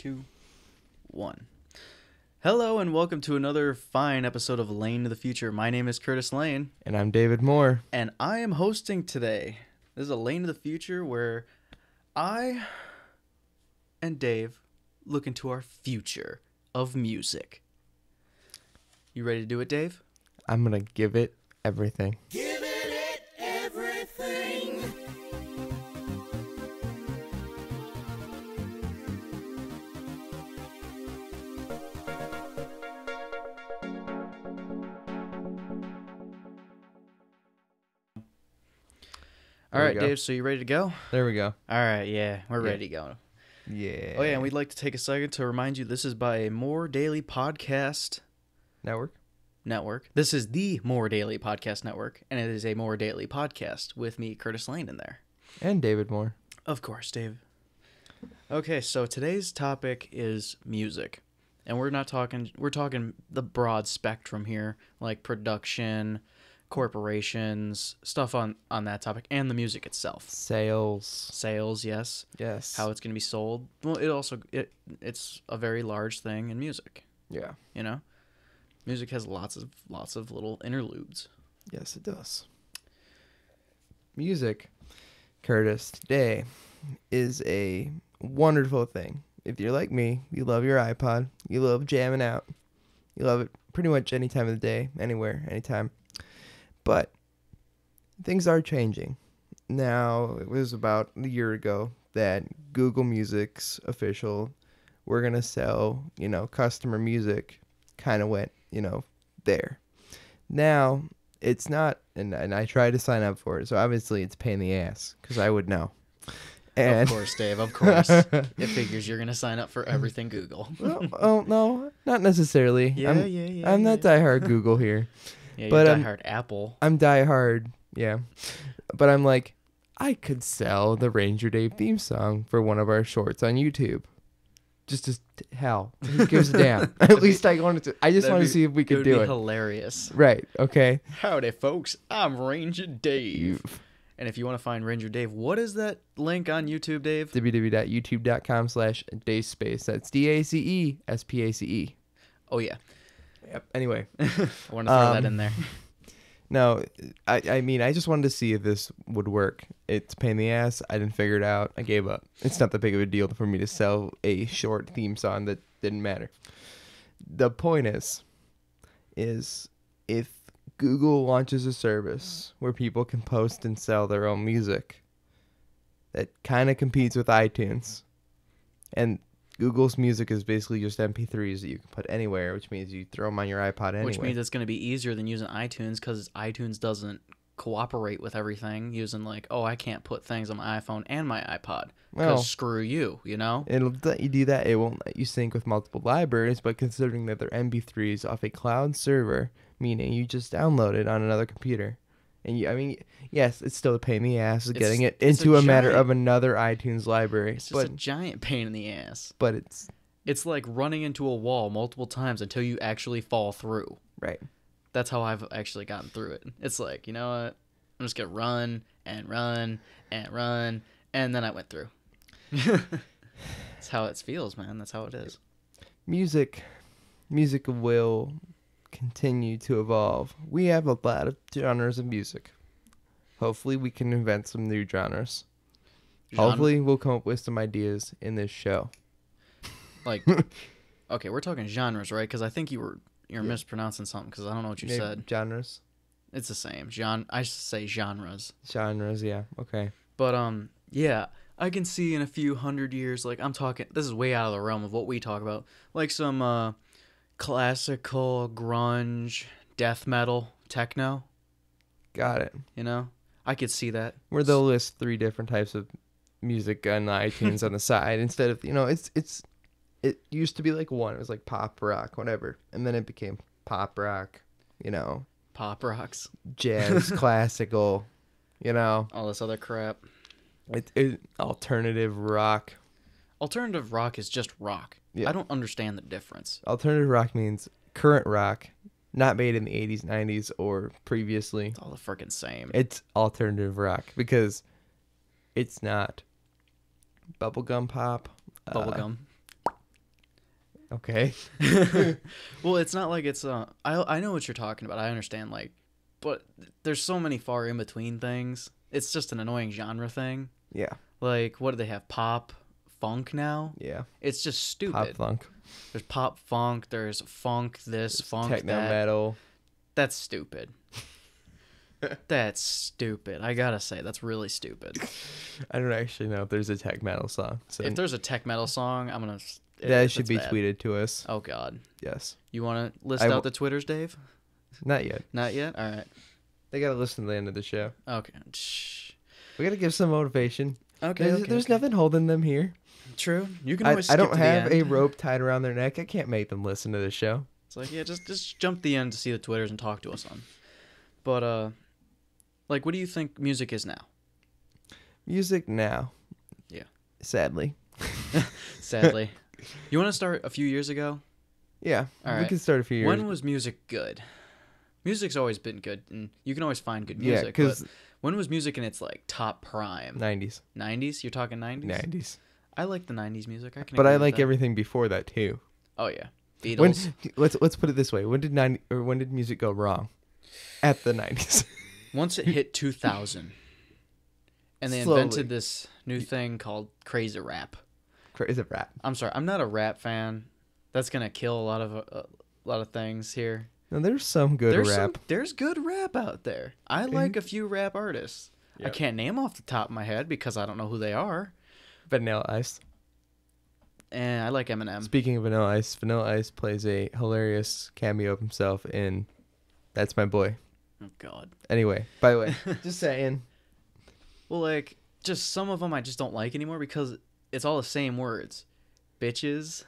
2, 1. Hello and welcome to another fine episode of Lane to the Future. My name is Curtis Lane. And I'm David Moore. And I am hosting today. This is a Lane to the Future where I and Dave look into our future of music. You ready to do it, Dave? I'm going to give it everything. Giving it everything. All right, go. Dave, so you ready to go? There we go. All right, yeah, we're Yeah. ready to go. Yeah. Oh, yeah, and we'd like to take a second to remind you this is by a More Daily Podcast Network. This is the More Daily Podcast Network, and it is a More Daily Podcast with me, Curtis Lane, in there. And David Moore. Of course, Dave. Okay, so today's topic is music. And we're talking the broad spectrum here, like production, corporations, stuff on that topic, and the music itself. Sales. Sales, yes. Yes. How it's going to be sold. Well, it's a very large thing in music, Yeah. you know? Music has lots of little interludes. Yes, it does. Music, Curtis, today is a wonderful thing. If you're like me, you love your iPod. You love jamming out. You love it pretty much any time of the day, anywhere, anytime. But things are changing. Now, it was about a year ago that Google Music's official, we're going to sell, customer music kind of went, there. Now, it's not, and I tried to sign up for it, so obviously it's a pain in the ass, because I would know. And Of course, Dave, of course. It figures you're going to sign up for everything Google. oh, no, not necessarily. Yeah. I'm not diehard Google here. Yeah, but, you're diehard Apple. I'm diehard, yeah. But I'm like, I could sell the Ranger Dave theme song for one of our shorts on YouTube. Just as hell. Who gives a damn? At least I wanted to. I just wanted to see if we could do It would it. be hilarious. Right. Okay. Howdy, folks. I'm Ranger Dave. And if you want to find Ranger Dave, what is that link on YouTube, Dave? www.youtube.com/DaceSpace. That's DACESPACE. Oh, yeah. Yep. Anyway. I want to throw that in there. No, I mean, I just wanted to see if this would work. It's a pain in the ass. I didn't figure it out. I gave up. It's not that big of a deal for me to sell a short theme song that didn't matter. The point is if Google launches a service where people can post and sell their own music that kind of competes with iTunes, and Google's music is basically just MP3s that you can put anywhere, which means you throw them on your iPod anyway. Which means it's going to be easier than using iTunes because iTunes doesn't cooperate with everything using I can't put things on my iPhone and my iPod because Well, screw you, you know? It'll let you do that. It won't let you sync with multiple libraries, but considering that they're MP3s off a cloud server, meaning you just download it on another computer. And yes, it's still a pain in the ass of getting it into a matter of another iTunes library. It's just a giant pain in the ass. But It's like running into a wall multiple times until you actually fall through. right. That's how I've actually gotten through it. It's like, you know what? I'm just going to run and run and run. And then I went through. That's how it feels, man. That's how it is. Music will continue to evolve. We have a lot of genres of music. Hopefully we can invent some new genres. Hopefully we'll come up with some ideas in this show. Like, okay, we're talking genres, right? Because I think you're mispronouncing something because I don't know what you Maybe said. genres. It's the same. I say genres. Genres, yeah. Okay. But, yeah, I can see in a few hundred years, I'm talking, this is way out of the realm of what we talk about, like some, classical, grunge, death metal, techno, Got it. you know? I could see that. Where they'll list 3 different types of music on iTunes on the side instead of, it used to be like one. It was like pop rock, whatever. And then it became pop rock, Pop rocks. jazz, classical, All this other crap. alternative rock. Alternative rock is just rock. Yeah. I don't understand the difference. Alternative rock means current rock, not made in the 80s, 90s, or previously. It's all the freaking same. It's alternative rock because it's not bubblegum pop. Bubblegum. Okay. Well, it's not like it's I know what you're talking about. I understand, like, but there's so many far in between things. It's just an annoying genre thing. Yeah. Like, what do they have? Pop, funk now? Yeah. It's just stupid. Pop funk. There's pop funk. There's funk this, funk Techno that. metal. That's stupid. That's stupid. I gotta say, that's really stupid. I don't actually know if there's a tech metal song. So If there's a tech metal song, I'm gonna. that should that's be bad. tweeted to us. Oh God. Yes. You want to list I out will- the Twitters, Dave? Not yet. Not yet. All right. They gotta listen to the end of the show. Okay. Shh. We gotta give some motivation. Okay. There's nothing holding them here. True. You can I always. Skip don't to the have a end. rope tied around their neck. I can't make them listen to the show. It's like, yeah, just jump the end to see the Twitters and talk to us on. But like, what do you think music is now? Music now. Yeah. Sadly. Sadly. You want to start a few years ago? Yeah. All We right. can start a few years. When was music good? Music's always been good, and you can always find good Yeah, music. because but when was music in its like top prime? 90s. 90s? You're talking 90s? 90s. I like the 90s music. I can. But agree I with like that. everything before that too. Oh yeah, When Beatles. let's put it this way: when did music go wrong? At the 90s. Once it hit 2000, and they Slowly. invented this new thing called crazy rap. Crazy rap. I'm sorry, I'm not a rap fan. That's gonna kill a lot of things here. No, there's some good rap. There's good rap out there. I like a few rap artists. I Yep. can't name off the top of my head because I don't know who they are. Vanilla Ice. And I like Eminem. Speaking of Vanilla Ice plays a hilarious cameo of himself in That's My Boy. Oh God. Anyway, by the way, just saying. Well, like, just some of them I just don't like anymore because it's all the same words: bitches,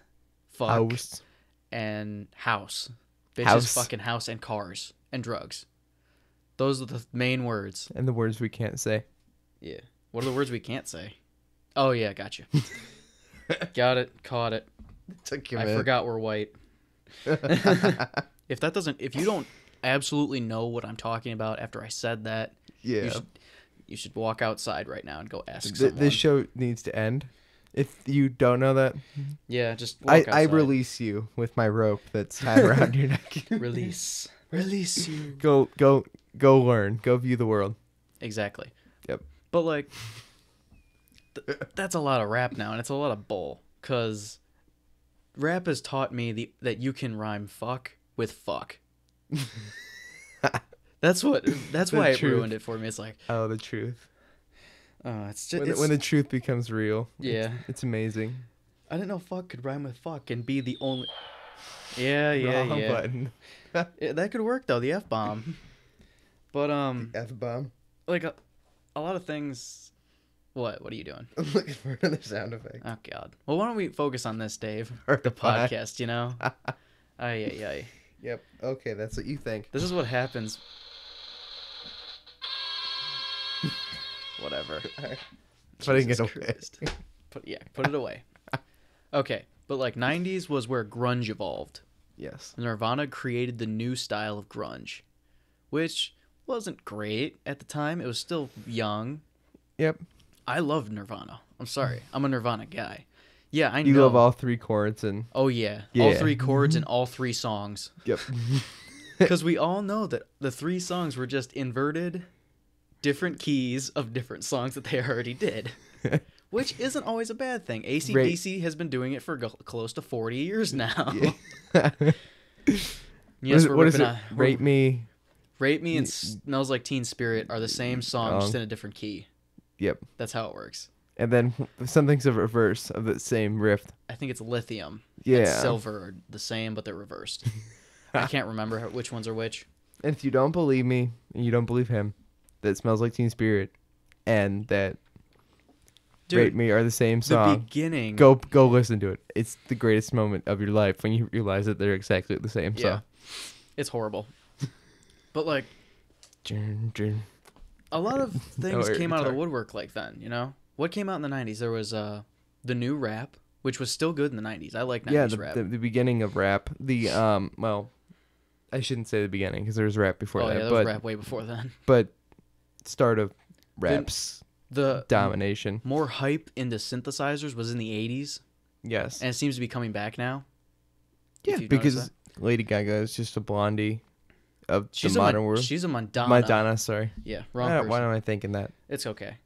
fuck, House. and house. Bitches, House. fucking house, and cars and drugs. Those are the main words. And the words we can't say. Yeah. What are the words we can't say? Oh yeah, gotcha. Got it. Caught it. Took you I forgot we're white. If you don't absolutely know what I'm talking about after I said that, Yeah. you should walk outside right now and go ask Th- someone. this show needs to end. If you don't know that, Yeah, just walk I outside. release you with my rope that's tied around your neck. Release you. Go learn. Go view the world. Exactly. Yep. But like, that's a lot of rap now, and it's a lot of bull. Cause rap has taught me that you can rhyme fuck with fuck. That's why it truth. ruined it for me. It's like, Oh, the truth. it's just When the truth becomes real. Yeah. It's amazing. I didn't know fuck could rhyme with fuck and be the only. Yeah, Wrong yeah. button. Yeah, that could work though, the F bomb. But F-bomb. like a lot of things. What are you doing? I'm looking for another sound effect. Oh God. Well, why don't we focus on this, Dave? Alright, The fine. podcast, you know. Ay. Yep. Okay, that's what you think. This is what happens. Whatever. Putting it Jesus away. Christ. Put it away. Okay, but like 90s was where grunge evolved. Yes. Nirvana created the new style of grunge, which wasn't great at the time. It was still young. Yep. I love Nirvana. I'm sorry. I'm a Nirvana guy. Yeah, I know. You love all three chords and. Oh yeah. All Yeah. 3 chords and all 3 songs. Yep. Because we all know that the 3 songs were just inverted, different keys of different songs that they already did. Which isn't always a bad thing. AC/DC has been doing it for close to 40 years now. Yes, what is it? we're- Rate Me. Rate Me and Smells Like Teen Spirit are the same song, just Song. in a different key. Yep. That's how it works. And then something's a reverse of the same riff. I think it's Lithium Yeah. and Silver are the same, but they're reversed. I can't remember which ones are which. And if you don't believe me, and you don't believe him, that Smells Like Teen Spirit and that Rate Me are the same the song. beginning. Go listen to it. It's the greatest moment of your life when you realize that they're exactly the same Yeah. song. It's horrible. But like, Dun, dun. a lot of things air came out of the guitar. woodwork like then, you know? What came out in the 90s? There was the new rap, which was still good in the 90s. I like 90s Yeah, rap. the beginning of rap. The well, I shouldn't say the beginning because there was rap before oh that, yeah, there but was rap way before then. but start of rap's The domination. more hype into synthesizers was in the 80s, Yes. and it seems to be coming back now. Yeah, if you noticed because that. Lady Gaga is just a blondie of She's the a modern world. She's a Madonna. Madonna, sorry. Yeah, wrong Why person. am I thinking that? It's okay.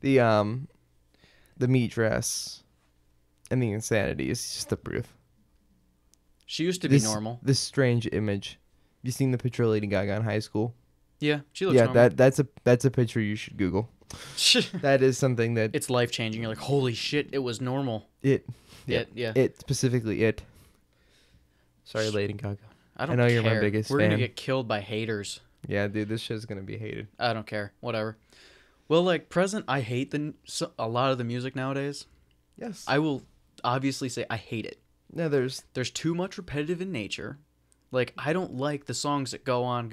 The meat dress and the insanity is just the proof. She used to be normal. This strange image. You seen the picture of Lady Gaga in high school? Yeah, she looks Yeah, normal. that's a picture you should Google. That is something that It's life changing. You're like, holy shit, it was normal. yeah. It. Specifically it. Sorry, Lady Gaga. I don't know care. you're my biggest We're gonna fan. get killed by haters. Yeah, dude, this shit's gonna be hated. I don't care. Whatever. Well, like present, I hate a lot of the music nowadays. Yes. I will obviously say I hate it. No, there's There's too much repetitive in nature. Like I don't like the songs that go on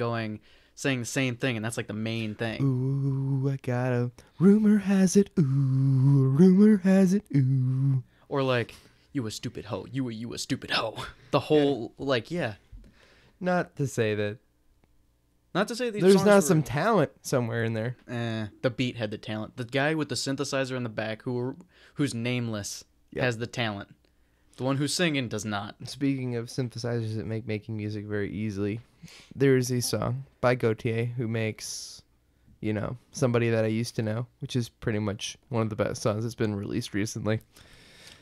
saying the same thing, and that's like the main thing. ooh, I got a rumor has it, ooh, rumor has it, ooh. Or like, you a stupid hoe. You a stupid hoe. The whole like Not to say that Not to say these there's songs not were- some talent somewhere in there. The beat had the talent. The guy with the synthesizer in the back, who's nameless, Yep. has the talent. The one who's singing does not. Speaking of synthesizers that make making music very easily, there is a song by Gautier who makes, Somebody That I Used to Know, which is pretty much one of the best songs that's been released recently.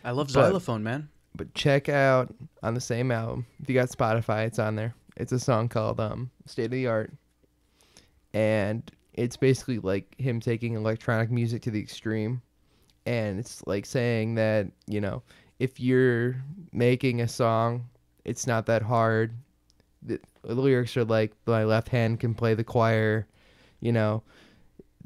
I love But- xylophone, man. But check out on the same album, if you got Spotify, it's on there. It's a song called State of the Art. And it's basically like him taking electronic music to the extreme. And it's like saying that, if you're making a song, it's not that hard. The lyrics are like, my left hand can play the choir.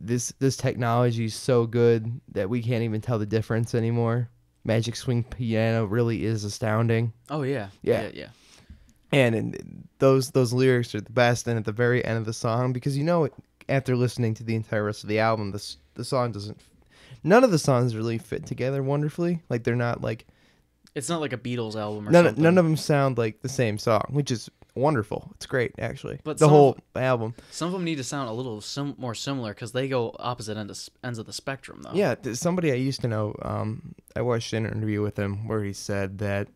This technology is so good that we can't even tell the difference anymore. Magic Swing Piano really is astounding. Oh yeah. Yeah. Yeah. And those lyrics are the best. And at the very end of the song, because after listening to the entire rest of the album, the song doesn't. None of the songs really fit together wonderfully. Like they're not like It's not like a Beatles album or something. none of them sound like the same song, which is wonderful. It's great actually. But the some whole album. Some of them need to sound a little more similar because they go opposite ends of the spectrum, though. Yeah, somebody I used to know. I watched an interview with him where he said that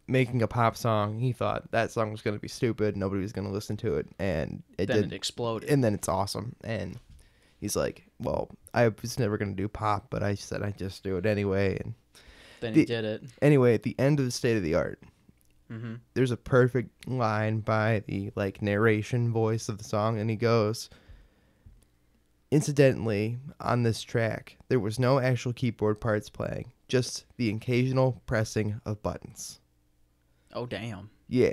making a pop song, he thought that song was going to be stupid, nobody was going to listen to it, and it Then did. it exploded. And then it's awesome. And he's like, well, I was never going to do pop, but I said I'd just do it anyway. And Then he did it. anyway, at the end of the State of the Art, Mm-hmm. there's a perfect line by the narration voice of the song, and he goes, incidentally, on this track, there was no actual keyboard parts playing, just the occasional pressing of buttons. Oh damn! Yeah,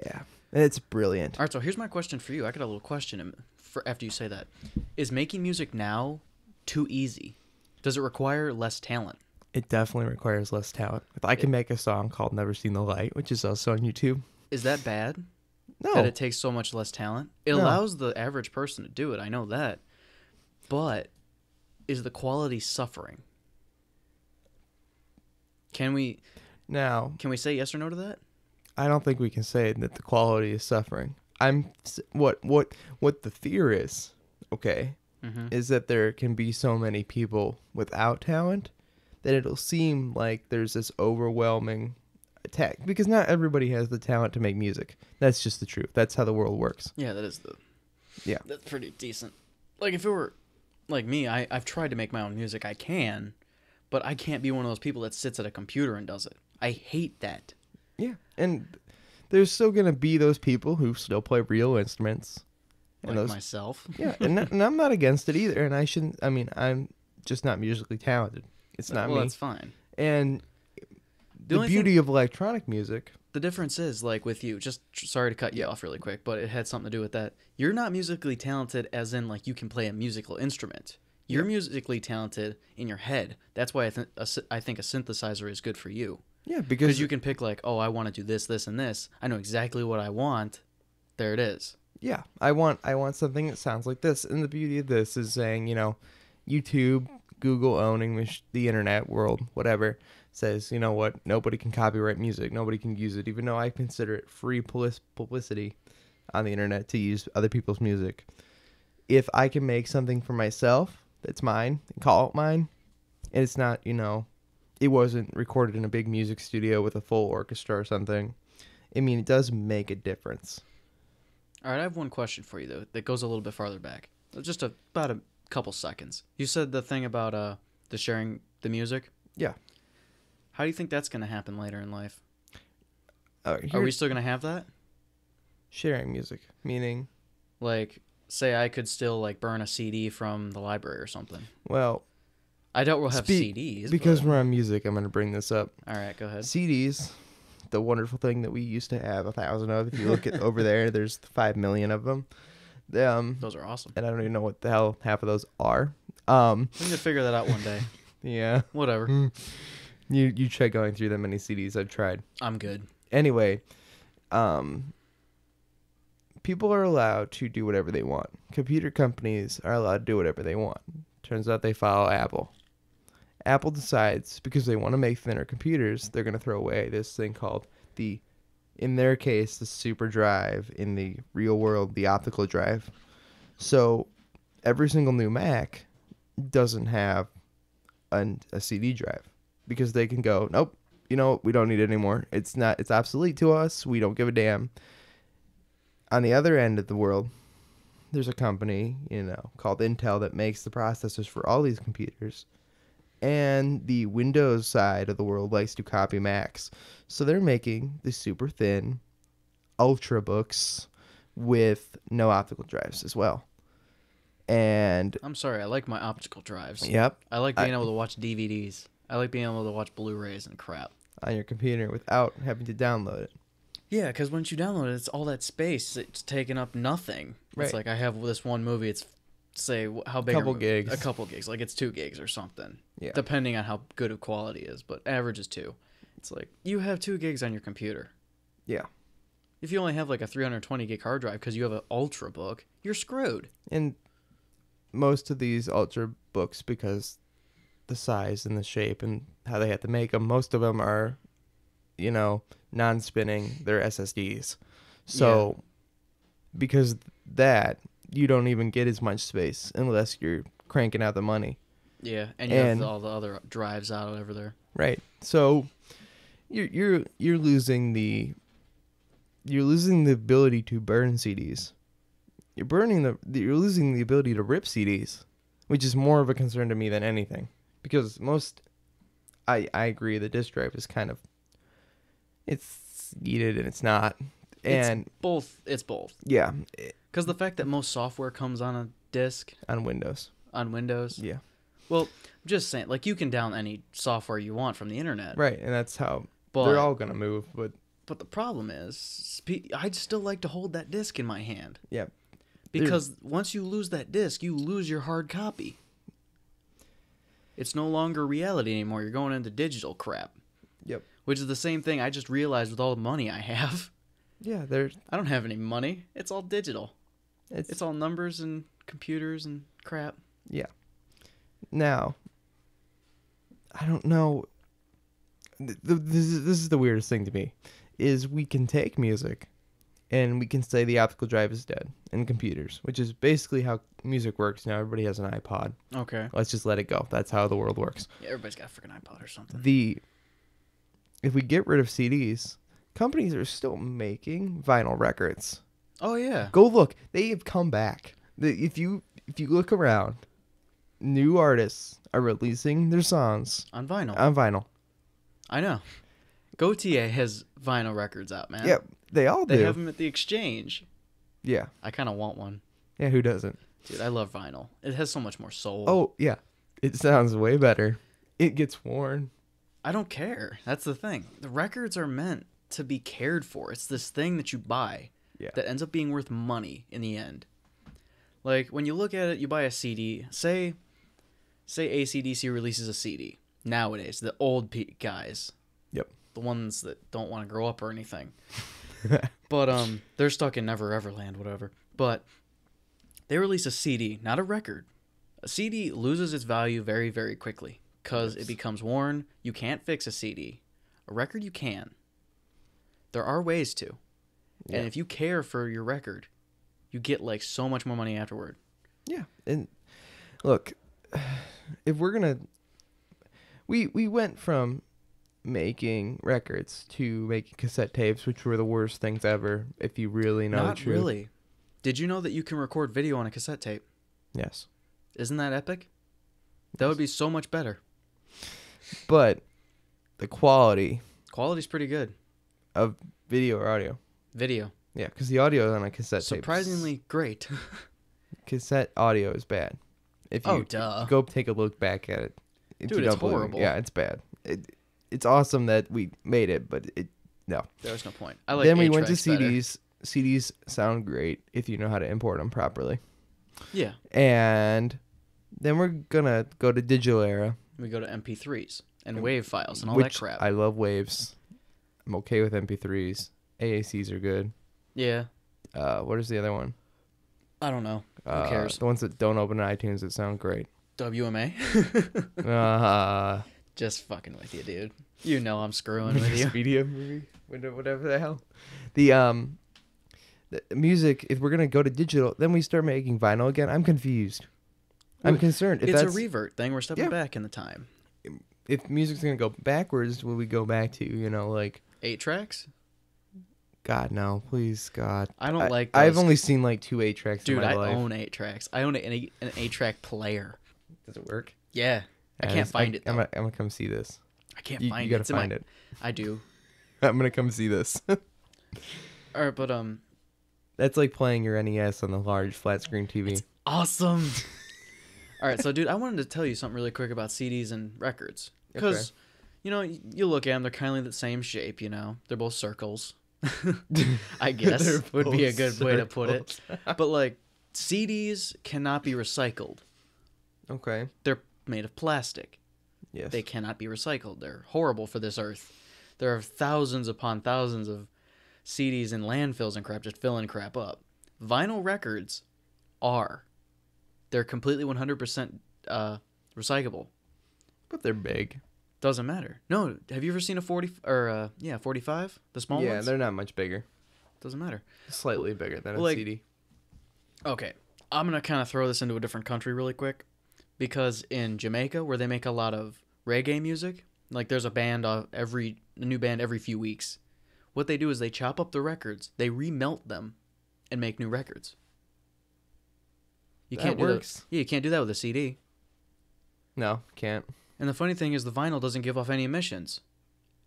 and it's brilliant. All right, so here's my question for you. I got a little question for after you say that. Is making music now too easy? Does it require less talent? It definitely requires less talent. If I can make a song called Never Seen the Light, which is also on YouTube, Is that bad? no. That it takes so much less talent? It No. allows the average person to do it. I know that. But is the quality suffering? Can we Now, say yes or no to that? I don't think we can say that the quality is suffering. What the fear is, okay, Mm-hmm. is that there can be so many people without talent that it'll seem like there's this overwhelming attack, because not everybody has the talent to make music. That's just the truth. That's how the world works. Yeah, that is the. Yeah. That's pretty decent. Like if it were, like me, I've tried to make my own music. I can, but I can't be one of those people that sits at a computer and does it. I hate that. Yeah, and there's still gonna be those people who still play real instruments. Like And myself. yeah, and I'm not against it either. And I shouldn't. I mean, I'm just not musically talented. It's not well, me. that's fine. And the only beauty of electronic music. The difference is, like with you, just sorry to cut you off really quick, but it had something to do with that. You're not musically talented as in like you can play a musical instrument. You're musically talented in your head. That's why I think a synthesizer is good for you. Yeah, Because because you can pick like, oh, I want to do this, this, and this. I know exactly what I want. There it is. yeah, I want something that sounds like this. And the beauty of this is saying, YouTube, Google owning the internet world, whatever, says, you know what, nobody can copyright music, nobody can use it, even though I consider it free publicity on the internet to use other people's music. If I can make something for myself that's mine and call it mine, and it's not, it wasn't recorded in a big music studio with a full orchestra or something, I mean, it does make a difference. All right, I have one question for you though that goes a little bit farther back. Just about a couple seconds. You said the thing about the sharing the music. Yeah. How do you think that's going to happen later in life? Are we Here's still going to have that? sharing music, meaning, Like, say I could still like burn a CD from the library or something. well, I doubt we'll have Speak- CDs. because but... we're on music, I'm going to bring this up. All right, go ahead. CDs, the wonderful thing that we used to have 1,000 of. If you look at over there, there's 5 million of them. Those are awesome. And I don't even know what the hell half of those are. We need to figure that out one day. Yeah. Whatever. You try going through that many CDs. I've tried. I'm good. Anyway, people are allowed to do whatever they want. Computer companies are allowed to do whatever they want. Turns out they follow Apple. Apple decides, because they want to make thinner computers, they're going to throw away this thing called in their case, the super drive. In the real world, the optical drive. So every single new Mac doesn't have a CD drive, because they can go, nope, we don't need it anymore. It's obsolete to us. We don't give a damn. On the other end of the world, there's a company, called Intel that makes the processors for all these computers. And the Windows side of the world likes to copy Macs. So they're making the super thin Ultrabooks with no optical drives as well. And I'm sorry. I like my optical drives. yep, I like being able to watch DVDs. I like being able to watch Blu-rays and crap. on your computer without having to download it. Yeah, because once you download it, it's all that space. It's taking up nothing. Right. It's like I have this one movie. It's say how big? Couple gigs. A couple gigs. Like it's 2 gigs or something. Yeah. Depending on how good of quality is, but average is 2. It's like you have 2 gigs on your computer. Yeah. If you only have like a 320 gig hard drive because you have an Ultrabook, you're screwed. And most of these Ultrabooks, because the size and the shape and how they have to make them, most of them are, non-spinning. They're SSDs. So, because that, you don't even get as much space unless you're cranking out the money. Yeah, and you have all the other drives out over there. Right. So, you're losing the ability to burn CDs. You're losing the ability to rip CDs, which is more of a concern to me than anything, because I agree the disk drive is kind of, it's needed and it's not, and It's both. yeah, Because the fact that most software comes on a disk on Windows. on Windows. Yeah. Well, I'm just saying, like you can download any software you want from the internet. Right, and that's how But they're all gonna move. But the problem is, I'd still like to hold that disc in my hand. yeah, Because once you lose that disc, you lose your hard copy. It's no longer reality anymore. You're going into digital crap. Yep. Which is the same thing I just realized with all the money I have. yeah, I don't have any money. It's all digital. it's It's all numbers and computers and crap. yeah. Now, I don't know. This is the weirdest thing to me, is we can take music, and we can say the optical drive is dead in computers, which is basically how music works now. Everybody has an iPod. Okay. Let's just let it go. That's how the world works. Yeah, everybody's got a freaking iPod or something. If we get rid of CDs, companies are still making vinyl records. Oh yeah. Go look. They have come back. If you look around, new artists are releasing their songs On vinyl. on vinyl. I know. Gautier has vinyl records out, man. Yeah, they all They do. have them at the Exchange. Yeah. I kind of want one. Yeah, who doesn't? Dude, I love vinyl. It has so much more soul. Oh, yeah. It sounds way better. It gets worn. I don't care. That's the thing. The records are meant to be cared for. It's this thing that you buy Yeah. that ends up being worth money in the end. Like, when you look at it, you buy a CD. Say AC/DC releases a CD. Nowadays, the old guys. Yep. The ones that don't want to grow up or anything. But they're stuck in Never Ever Land, whatever. But they release a CD, not a record. A CD loses its value very, very quickly because it becomes worn. You can't fix a CD. A record you can. There are ways to. Yeah. And if you care for your record, you get like so much more money afterward. Yeah. And look, if we're going to we went from making records to making cassette tapes, which were the worst things ever. If you really know Not the truth. really. Did you know that you can record video on a cassette tape? Yes, Isn't that epic? That would be so much better. but the quality Quality's pretty good. of video or audio. Video. Yeah, because the audio on a cassette tape, Surprisingly great. cassette audio is bad. If you Oh, duh. go take a look back at it, if Dude, you it's don't believe me, horrible. Yeah, it's bad. It's awesome that we made it, but no. There's no point. I like Then we went to 8-tracks better. CDs. CDs sound great if you know how to import them properly. Yeah. And then we're gonna go to digital era, We go to MP3s and WAV files and all which that crap. I love waves. I'm okay with MP3s. AACs are good. Yeah. What is the other one? I don't know. Who cares? The ones that don't open in iTunes that sound great. WMA? Just fucking with you, dude. You know I'm screwing with you. Expedia movie, whatever the hell. The music. If we're gonna go to digital, then we start making vinyl again. I'm confused. I'm Well, concerned. If It's a that's, revert thing. We're stepping Yeah. back in the time. if music's gonna go backwards, will we go back to like 8 tracks? God no, please God. I don't like I've those. only seen like 2 8-tracks in Dude, my I life. own 8 tracks. I own an 8-track player. Does it work? Yeah. I can't find it, I'm though. gonna come see this. I can't You find it. gotta It's in find my- it. I do. I'm gonna come see this. All right, but That's like playing your NES on the large flat screen TV. awesome. All right, so dude, I wanted to tell you something really quick about CDs and records because you look at them, they're kind of the same shape. They're both circles. I guess They're would be a both good way to put it. circles. But like CDs cannot be recycled. Okay. They're made of plastic. Yes. They cannot be recycled. They're horrible for this earth. There are thousands upon thousands of CDs in landfills and crap just filling crap up. Vinyl records are. They're completely 100% recyclable. But they're big. Doesn't matter. No, have you ever seen a 45? The small Yeah, ones? they're not much bigger. Doesn't matter. Slightly bigger than a Like- CD. Okay, I'm going to kind of throw this into a different country really quick. Because in Jamaica, where they make a lot of reggae music, like there's a new band every few weeks. What they do is they chop up the records, they remelt them, and make new records. You That can't do works. that. Yeah, you can't do that with a CD. No, can't. And the funny thing is, the vinyl doesn't give off any emissions,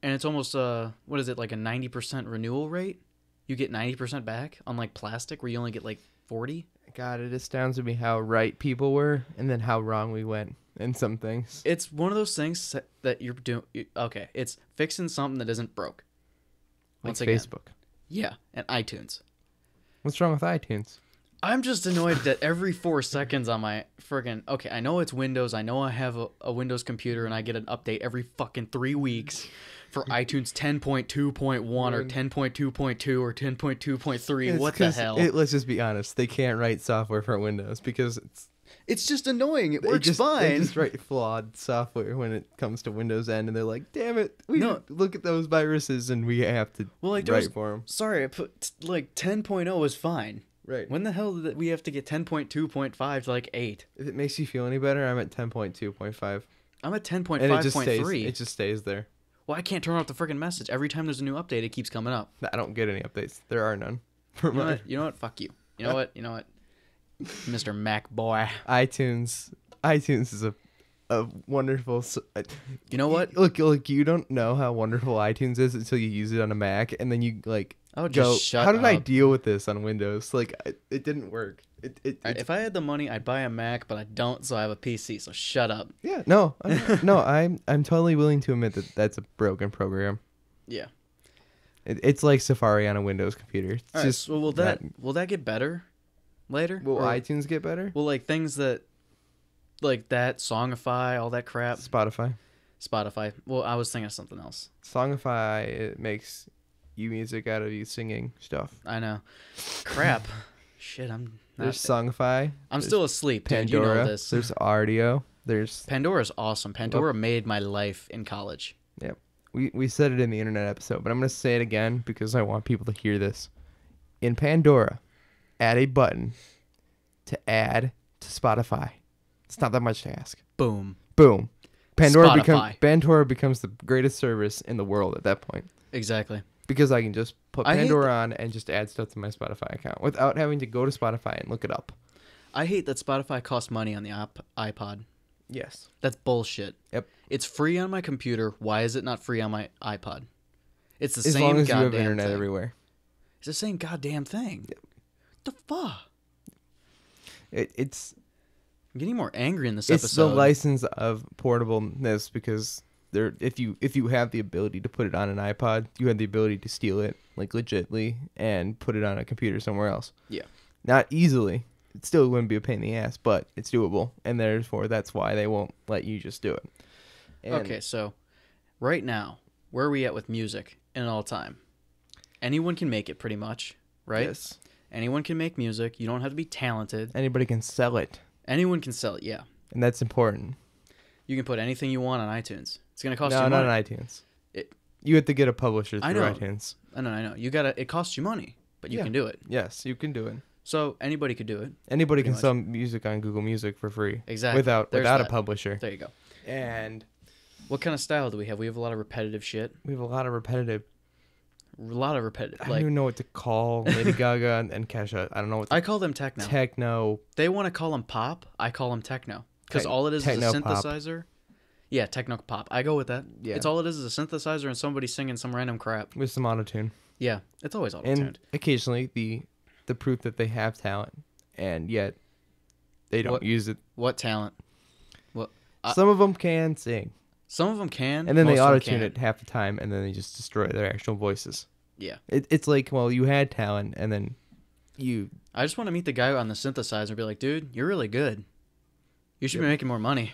and it's almost what is it, like a 90% renewal rate? You get 90% back, unlike plastic, where you only get like 40. God, it astounds me how right people were and then how wrong we went in some things. It's one of those things that you're doing. Okay, it's fixing something that isn't broke. Like Once again. Facebook. Yeah, and iTunes. What's wrong with iTunes? I'm just annoyed that every 4 seconds on my friggin' okay, I know it's Windows. I know I have a Windows computer and I get an update every fucking 3 weeks for iTunes 10.2.1 or 10.2.2 or 10.2.3. It's What the 'cause hell? let's just be honest. They can't write software for Windows because It's just annoying. It they works just, fine. They just write flawed software when it comes to Windows End, and they're like, "Damn it, we No. look at those viruses and we have to Well, like, there write was- for them." Sorry, I put like 10.0 is fine. Right. When the hell did we have to get 10.2.5 to like 8? If it makes you feel any better, I'm at 10.2.5, I'm at and it just stays. 10.5.3. It just stays there. Well, I can't turn off the freaking message. Every time there's a new update, it keeps coming up. I don't get any updates. There are none. For You know mine. what? You know what? Fuck you. You know what? You know what? Mr. Mac boy. iTunes is a wonderful. You know what? Look, you don't know how wonderful iTunes is until you use it on a Mac, and then you like Oh, go. just shut How did I up. deal with this on Windows? Like, it didn't work. It All right, if I had the money, I'd buy a Mac, but I don't, so I have a PC. So shut up. yeah. No, I'm totally willing to admit that that's a broken program. Yeah. It's like Safari on a Windows computer. It's All right, just so will that get better later? will Or iTunes get better? will like things that like that Songify, all that crap, Spotify, Spotify. Well, I was thinking of something else. Songify, it makes you music out of you singing stuff. I know. Crap. Shit, I'm There's not. Songify. I'm there's still asleep, dude. Pandora. You know this. There's Audio. There's Pandora's awesome. Pandora made my life in college. we said it in the internet episode, but I'm gonna say it again because I want people to hear this. In Pandora, add a button to add to Spotify. It's not that much to ask. Boom. Boom. Spotify. Pandora becomes the greatest service in the world at that point. Exactly. Because I can just put I hate Pandora on and just add stuff to my Spotify account without having to go to Spotify and look it up. I hate that Spotify costs money on the iPod. Yes. That's bullshit. Yep. It's free on my computer. Why is it not free on my iPod? It's the As same long as you goddamn have internet thing. everywhere. It's the same goddamn thing. Yep. The fuck? It's I'm getting more angry in this it's episode. the license of portableness because if you have the ability to put it on an iPod, you have the ability to steal it like legitly and put it on a computer somewhere else. Yeah. Not easily. It still wouldn't be a pain in the ass, but it's doable, and therefore that's why they won't let you just do it. And Okay, so right now, where are we at with music in all time? Anyone can make it pretty much, right? Yes. Anyone can make music. You don't have to be talented. Anybody can sell it, Anyone can sell it, yeah. and that's important. You can put anything you want on iTunes. It's going to cost No, you not money. on iTunes. It- You have to get a publisher I through know. iTunes. I know. It costs you money, but you Yeah. can do it. Yes, you can do it. So anybody could do it. Anybody Pretty can much. sell music on Google Music for free. Exactly. Without There's a that. publisher. There you go. And What kind of style do we have? We have a lot of repetitive shit. we have a lot of repetitive. A lot of repetitive. I don't Like even know what to call Lady Gaga and Kesha. I don't know what to I call them techno. techno. They want to call them pop. I call them techno because Tech- all it is a techno pop. synthesizer. Yeah, techno pop. I go with that. Yeah. It's all it is a synthesizer and somebody singing some random crap. With some autotune. Yeah, it's always auto And tuned. occasionally the proof that they have talent and yet they don't What- use it. What talent? Some of them can sing. Some of them can, And then they most of them auto tune can't. it half the time and then they just destroy their actual voices. Yeah, It's like, well, you had talent and then you I just want to meet the guy on the synthesizer and be like, dude, you're really good. You should be Yep. making more money.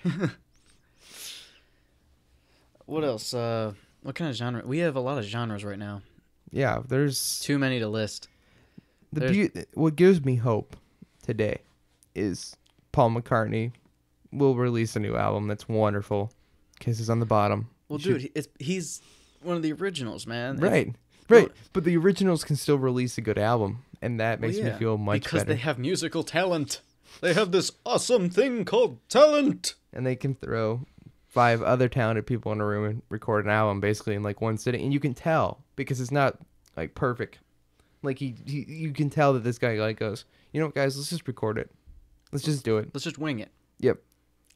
What else? What kind of genre? We have a lot of genres right now. yeah, there's Too many to list. what gives me hope today is Paul McCartney will release a new album that's wonderful. Kisses on the Bottom. Well, You should- dude, he's one of the originals, man. right. well- Right. But the originals can still release a good album and that makes me feel much because better. they have musical talent. They have this awesome thing called talent. And they can throw 5 other talented people in a room and record an album basically in like one sitting, and you can tell because it's not like perfect. Like you can tell that this guy like goes, you know what, guys, let's just record it. Let's just do it. Let's just wing it. Yep.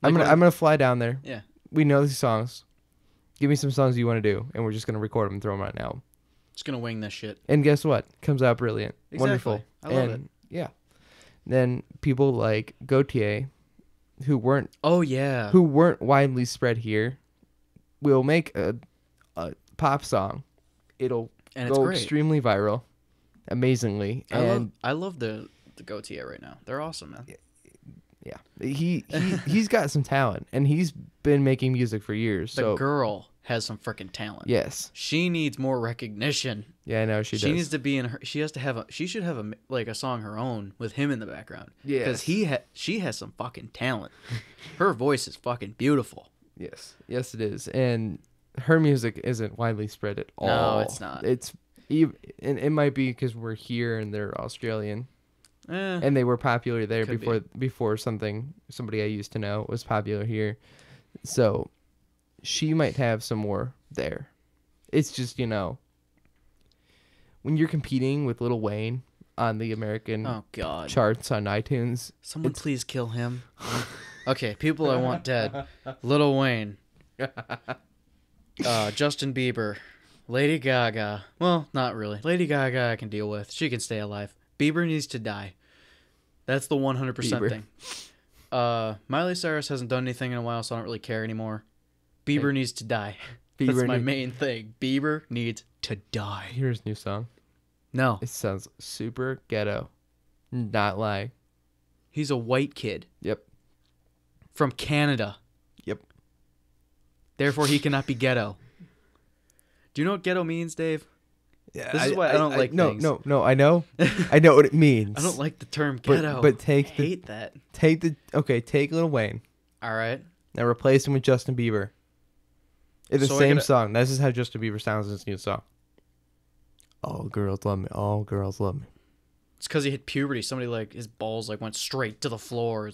Like when- I'm gonna fly down there. Yeah. We know these songs. Give me some songs you want to do, and we're just gonna record them and throw them on an album. Just gonna wing this shit. And guess what? Comes out brilliant. Exactly. Wonderful. I love and yeah. Then people like Gautier, who weren't Oh yeah. widely spread here, will make a pop song. It'll And it's go great. extremely viral, amazingly. And I love the Gautier right now. They're awesome, man. yeah, he's got some talent, and he's been making music for years. The So girl has some freaking talent. yes, She needs more recognition. yeah, I know she does. Needs to be in her. She has to have a. She should have a song her own with him in the background. Yes. Because she has some fucking talent. Her voice is fucking beautiful. Yes, it is, and her music isn't widely spread at all. No, it's not. And it might be because we're here and they're Australian. Eh, And they were popular there Could before somebody I used to know was popular here. So she might have some more there. It's just, when you're competing with Lil Wayne on the American oh god. charts on iTunes, Someone please kill him. Okay, people I want dead. Lil Wayne. Justin Bieber. Lady Gaga. Well, not really. Lady Gaga I can deal with. She can stay alive. Bieber needs to die. That's the 100% Bieber. thing. Miley Cyrus hasn't done anything in a while, so I don't really care anymore. Bieber needs to die. That's Bieber my need- main thing. Bieber needs to die. here's a new song. No, It sounds super ghetto. Not lie. he's a white kid Yep. from Canada. Yep. Therefore, he cannot be ghetto. Do you know what ghetto means, Dave? Yeah, This is why I don't like no, things. No, I know. I know what it means. I don't like the term But- ghetto. but I take the- hate that. Take Lil Wayne All right. and replace him with Justin Bieber. It's the So I same gotta- song. This is how Justin Bieber sounds in his new song. All girls love me. All girls love me. It's because he hit puberty. Somebody like his balls like went straight to the floor.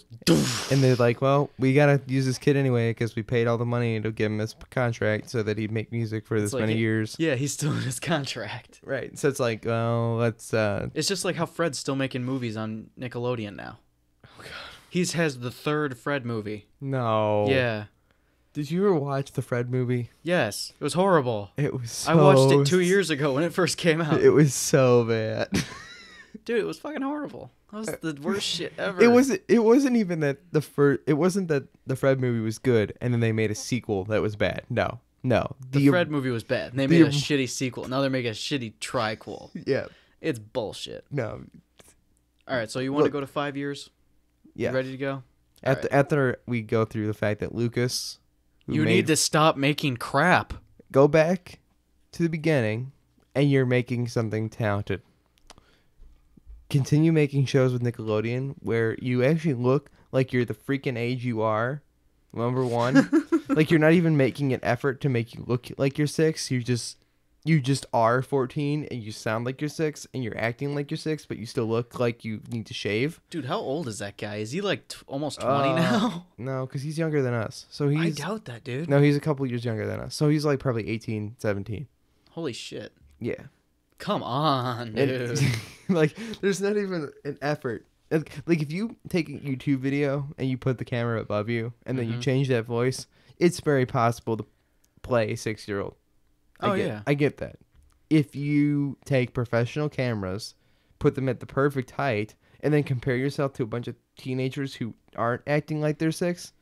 And they're like, well, we gotta use this kid anyway because we paid all the money to give him this contract so that he'd make music for this like many years. Yeah, he's still in his contract. Right. So it's like, well, let's. It's just like how Fred's still making movies on Nickelodeon now. Oh god. He has the third Fred movie. No. Yeah. Did you ever watch the Fred movie? Yes. It was horrible. It was. So I watched it 2 years ago when it first came out. It was so bad. Dude, it was fucking horrible. That was the worst shit ever. It wasn't even that the first. It wasn't that the Fred movie was good and then they made a sequel that was bad. No. The Fred movie was bad. And they made a shitty sequel. Now they're making a shitty triquel. Yeah. It's bullshit. No. All right, so you want to go to 5 years? Yeah. You ready to go? After we go through the fact that Lucas, You need to stop making crap. go back to the beginning, and you're making something talented. Continue making shows with Nickelodeon where you actually look like you're the freaking age you are. Number one, like you're not even making an effort to make you look like you're 6. You just are 14 and you sound like you're 6 and you're acting like you're 6, but you still look like you need to shave. Dude, how old is that guy? Is he like almost 20 now? No, because he's younger than us. So I he's doubt that, dude. no, he's a couple years younger than us. So he's like probably 18, 17. Holy shit. Yeah. Come on, dude. Like, there's not even an effort. Like, if you take a YouTube video and you put the camera above you and then you change that voice, it's very possible to play a 6-year-old. I get that. If you take professional cameras, put them at the perfect height, and then compare yourself to a bunch of teenagers who aren't acting like they're 6,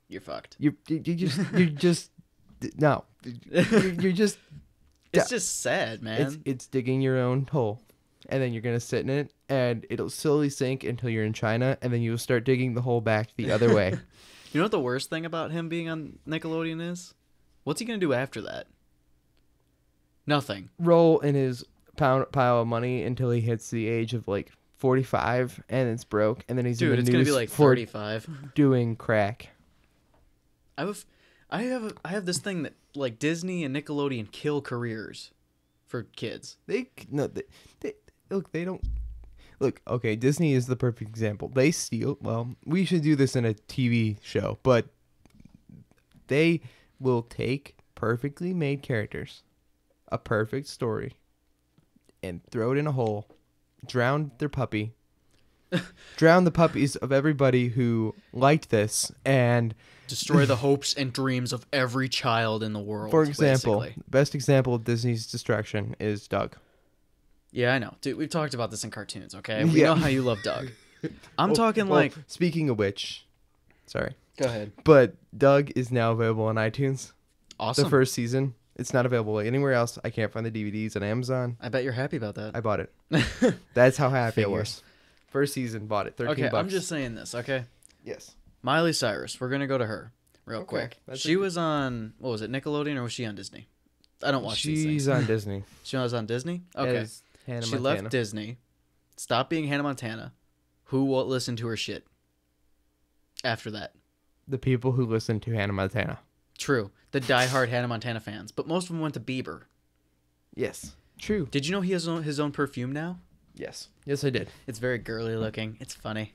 You're fucked. you're just no. You're just. It's just sad, man. It's digging your own hole, and then you're gonna sit in it, and it'll slowly sink until you're in China, and then you'll start digging the hole back the other way. You know what the worst thing about him being on Nickelodeon is? What's he gonna do after that? Nothing. Roll in his pile of money until he hits the age of like 45, and it's broke, and then he's in Dude, the it's gonna news be like for 35. doing crack. I have this thing that like Disney and Nickelodeon kill careers for kids. They look. They don't look. Okay, Disney is the perfect example. They steal. Well, we should do this in a TV show, but they will take perfectly made characters, a perfect story, and throw it in a hole, drown their puppy, drown the puppies of everybody who liked this, and Destroy the hopes and dreams of every child in the world. for example, basically. best example of Disney's destruction is Doug. Yeah, I know. Dude, we've talked about this in cartoons, okay? We Yeah. know how you love Doug. I'm talking like... Speaking of which, sorry. Go ahead. But Doug is now available on iTunes. Awesome. The first season. It's not available anywhere else. I can't find the DVDs on Amazon. I bet you're happy about that. I bought it. That's how happy I Figures. was. First season, bought it. $13. Okay, I'm just saying this, okay? Yes. Miley Cyrus. We're going to go to her real Okay, quick. that's She was on... What was it? Nickelodeon or was she on Disney? I don't watch these She's things. on Disney. She was on Disney? Okay. As Hannah She Montana. left Disney, stopped being Hannah Montana. Who won't listen to her shit after that? The people who listen to Hannah Montana. True. The diehard Hannah Montana fans. But most of them went to Bieber. Yes. True. Did you know he has his own perfume now? Yes. Yes, I did. It's very girly looking. It's funny.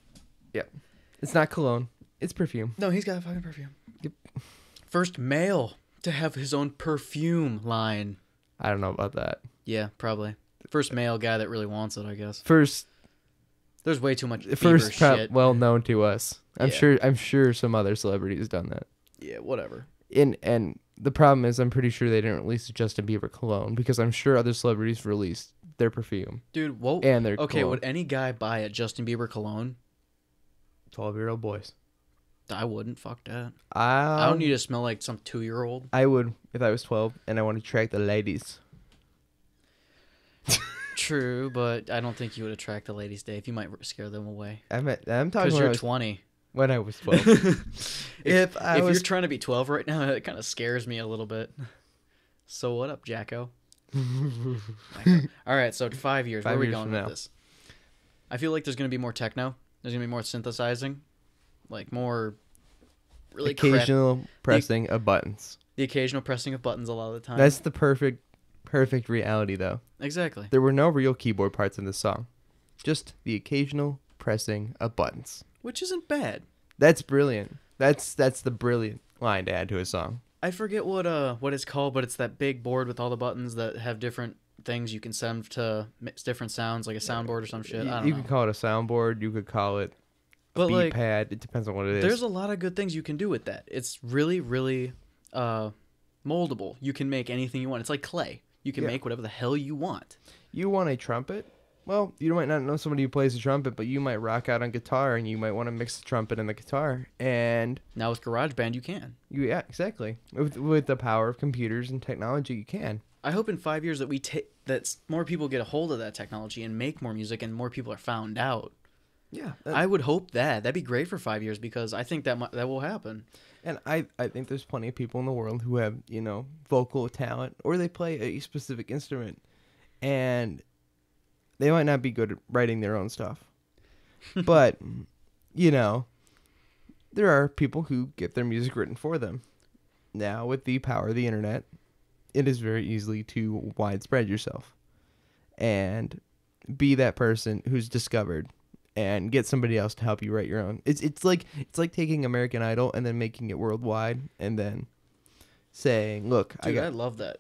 Yep. It's not cologne. It's perfume. No, he's got a fucking perfume. Yep. First male to have his own perfume line. I don't know about that. Yeah, probably. First male guy that really wants it, I guess. First There's way too much Bieber shit. well known to us. Yeah. I'm sure some other celebrities done that. Yeah, whatever. And the problem is I'm pretty sure they didn't release a Justin Bieber cologne because I'm sure other celebrities released their perfume Dude, whoa. and their Okay, cologne. would any guy buy a Justin Bieber cologne? 12-year-old boys. I wouldn't. Fuck that. I I don't need to smell like some 2-year-old. I would if I was 12 and I wanted to attract the ladies. True, but I don't think you would attract the ladies, Dave. You might scare them away. I'm talking Because when, you're I was, 20. when I was 12. If I was you're trying to be 12 right now, it kind of scares me a little bit. So what up, Jacko? All right, so 5 years. 5 Where are we years going from with now. this? I feel like there's going to be more techno. There's going to be more synthesizing. Like more really crap. occasional pressing of buttons. The occasional pressing of buttons a lot of the time. That's the perfect perfect reality, though. Exactly. There were no real keyboard parts in this song, just the occasional pressing of buttons. Which isn't bad. That's brilliant. That's the brilliant line to add to a song. I forget what it's called, but it's that big board with all the buttons that have different things you can send to mix different sounds, like a soundboard or some shit. I don't You know. could call it a soundboard. You could call it a But beat like, pad. It depends on what it is. there's a lot of good things you can do with that. It's really, really moldable. You can make anything you want. It's like clay. You can Yeah. make whatever the hell you want. You want a trumpet? Well, you might not know somebody who plays the trumpet, but you might rock out on guitar, and you might want to mix the trumpet and the guitar. And Now with GarageBand, you can. yeah, exactly. With the power of computers and technology, you can. I hope in 5 years that more people get a hold of that technology and make more music, and more people are found out. Yeah, I would hope that'd be great for 5 years, because I think that will happen. and I think there's plenty of people in the world who have, vocal talent, or they play a specific instrument, and they might not be good at writing their own stuff. But, there are people who get their music written for them. Now, with the power of the internet, it is very easy to widespread yourself and be that person who's discovered and get somebody else to help you write your own. It's like taking American Idol and then making it worldwide and then saying, "Look, Dude, I love that.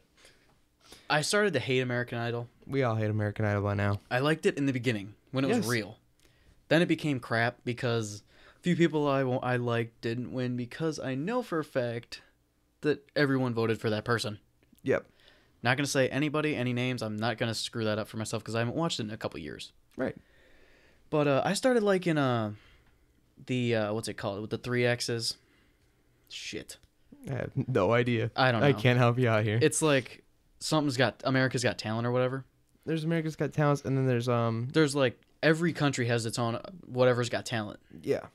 I started to hate American Idol. we all hate American Idol by now." I liked it in the beginning when it was Yes. real. Then it became crap because a few people I liked didn't win, because I know for a fact that everyone voted for that person. Yep. Not going to say anybody, any names. I'm not going to screw that up for myself because I haven't watched it in a couple years. Right. But I started liking the what's it called with the 3 X's? Shit. I have no idea. I don't know. I can't help you out here. It's like America's Got Talent or whatever. There's America's Got Talents, and then there's There's like every country has its own whatever's got talent. yeah.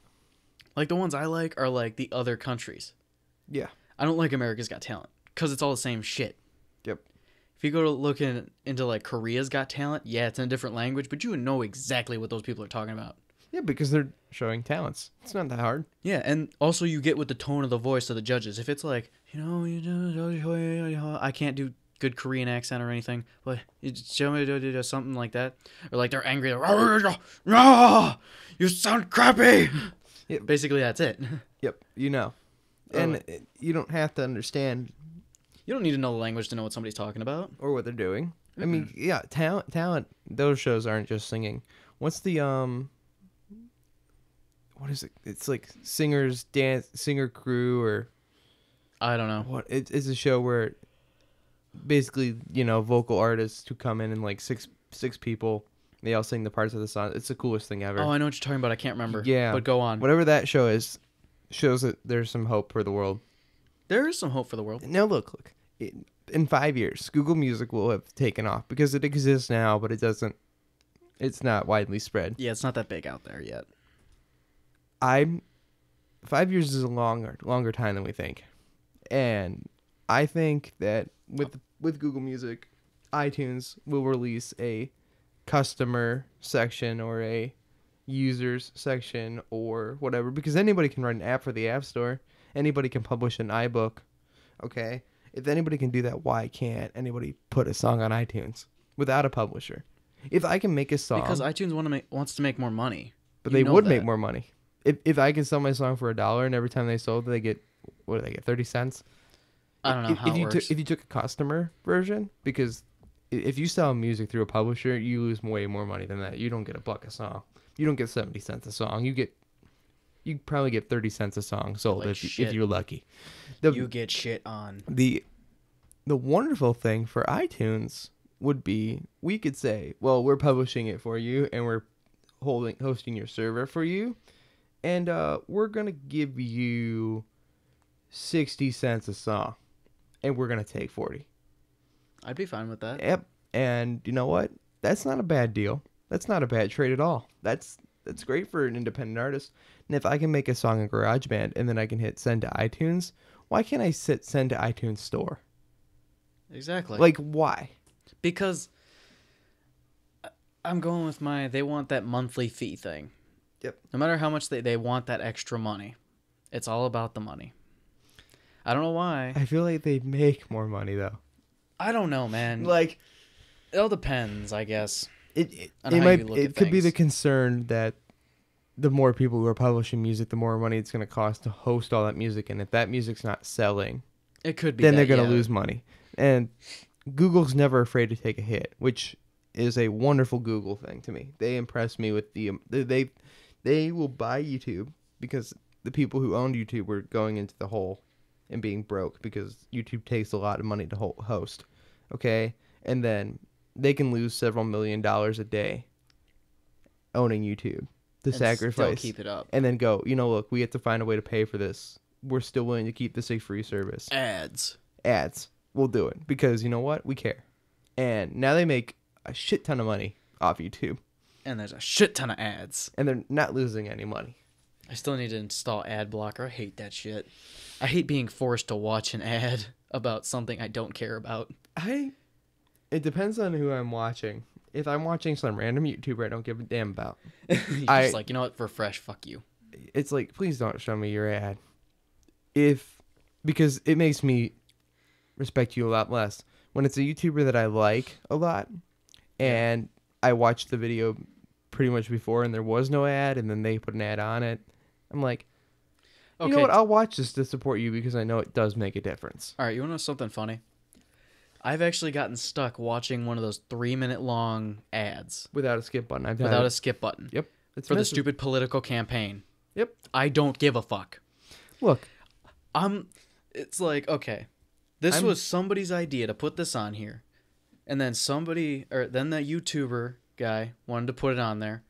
Like the ones I like are like the other countries. Yeah. I don't like America's Got Talent because it's all the same shit. Yep. If you go to look into like Korea's Got Talent, yeah, it's in a different language, but you would know exactly what those people are talking about. Yeah, because they're showing talents. It's not that hard. Yeah, and also you get with the tone of the voice of the judges. If it's like, I can't do good Korean accent or anything, but something like that, or like they're angry, you sound crappy. Yeah. Basically, that's it. Yep. And you don't have to understand You don't need to know the language to know what somebody's talking about. or what they're doing. I mean, yeah, talent. Those shows aren't just singing. What's the what is it? It's like singer crew, or I don't know. what? It's a show where basically, vocal artists who come in and like six people, they all sing the parts of the song. It's the coolest thing ever. Oh, I know what you're talking about. I can't remember. Yeah. But go on. Whatever that show is, shows that there's some hope for the world. There is some hope for the world. Now look. In 5 years, Google Music will have taken off because it exists now, but it's not widely spread. Yeah, it's not that big out there yet. 5 years is a longer time than we think. And I think that with Google Music, iTunes will release a customer section or a users section or whatever, because anybody can write an app for the App Store. Anybody can publish an iBook. Okay? If anybody can do that, why can't anybody put a song on iTunes without a publisher? If I can make a song, Because iTunes wants to make more money. but You they know would that. make more money. If I could sell my song for $1 and every time they sold, they get, what do they get, 30 cents? I don't know how it works. If you took a customer version, because if you sell music through a publisher, you lose way more money than that. You don't get $1 a song. You don't get 70 cents a song. You probably get 30 cents a song sold Like if shit. you're lucky. You get shit on. The wonderful thing for iTunes would be, we could say, well, we're publishing it for you and we're hosting your server for you, and we're gonna give you 60 cents a song, and we're gonna take 40. I'd be fine with that. Yep. And you know what? That's not a bad deal. That's not a bad trade at all. That's great for an independent artist. And if I can make a song in GarageBand and then I can hit send to iTunes, why can't I send to iTunes Store? Exactly. Like, why? Because I'm going with they want that monthly fee thing. Yep. No matter how much they want that extra money. It's all about the money. I don't know why. I feel like they make more money though. I don't know, man. Like It all depends, I guess. it On it how might you look it at could be the things. concern that the more people who are publishing music, the more money it's going to cost to host all that music, and if that music's not selling, It could be. then that, they're going to yeah. lose money. And Google's never afraid to take a hit, which is a wonderful Google thing to me. They impress me with they will buy YouTube because the people who owned YouTube were going into the hole and being broke because YouTube takes a lot of money to host. Okay? And then they can lose several $1 million a day owning YouTube to And sacrifice Still keep it up. and then go, look, we have to find a way to pay for this. We're still willing to keep this a free service. Ads. Ads. We'll do it because you know what? We care. And now they make a shit ton of money off YouTube And there's a shit ton of ads. and they're not losing any money. I still need to install ad blocker. I hate that shit. I hate being forced to watch an ad about something I don't care about. It depends on who I'm watching. If I'm watching some random YouTuber I don't give a damn about, You're I- just like, you know what? For fresh, fuck you. it's like, please don't show me your ad. Because it makes me respect you a lot less. When it's a YouTuber that I like a lot and I watched the video pretty much before and there was no ad and then they put an ad on it, I'm like, you know what? I'll watch this to support you because I know it does make a difference. All right, you want to know something funny? I've actually gotten stuck watching one of those 3-minute long ads Without a skip button. I've done without it. a skip button Yep. It's for the messy. stupid political campaign. Yep. I don't give a fuck. Look, It's like, okay, this I'm- was somebody's idea to put this on here, and then then the YouTuber guy wanted to put it on there,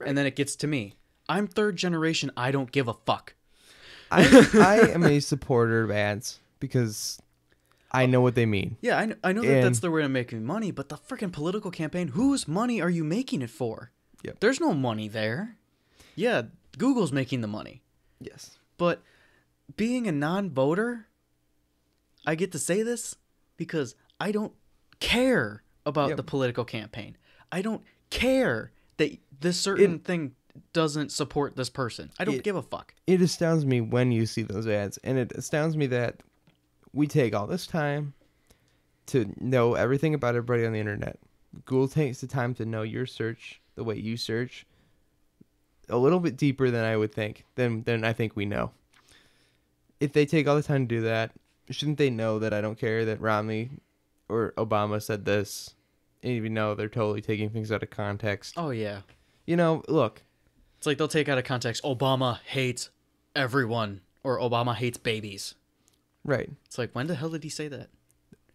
and then it gets to me. I'm third generation. I don't give a fuck. I am a supporter of ads because I know what they mean. Yeah, I know that that's And- their way of making money, but the freaking political campaign, whose money are you making it for? Yep. There's no money there. Yeah, Google's making the money, Yes. but being a non-voter, I get to say this because I don't care about Yep. the political campaign. I don't care that this certain thing doesn't support this person. I don't give a fuck. It astounds me when you see those ads, and it astounds me that we take all this time to know everything about everybody on the internet. Google takes the time to know your search, the way you search, a little bit deeper than I would think, than I think we know. If they take all the time to do that, shouldn't they know that I don't care that Romney or Obama said this, even though they're totally taking things out of context? Oh yeah. Look, It's like they'll take out of context, Obama hates everyone, or Obama hates babies. right. It's like, when the hell did he say that?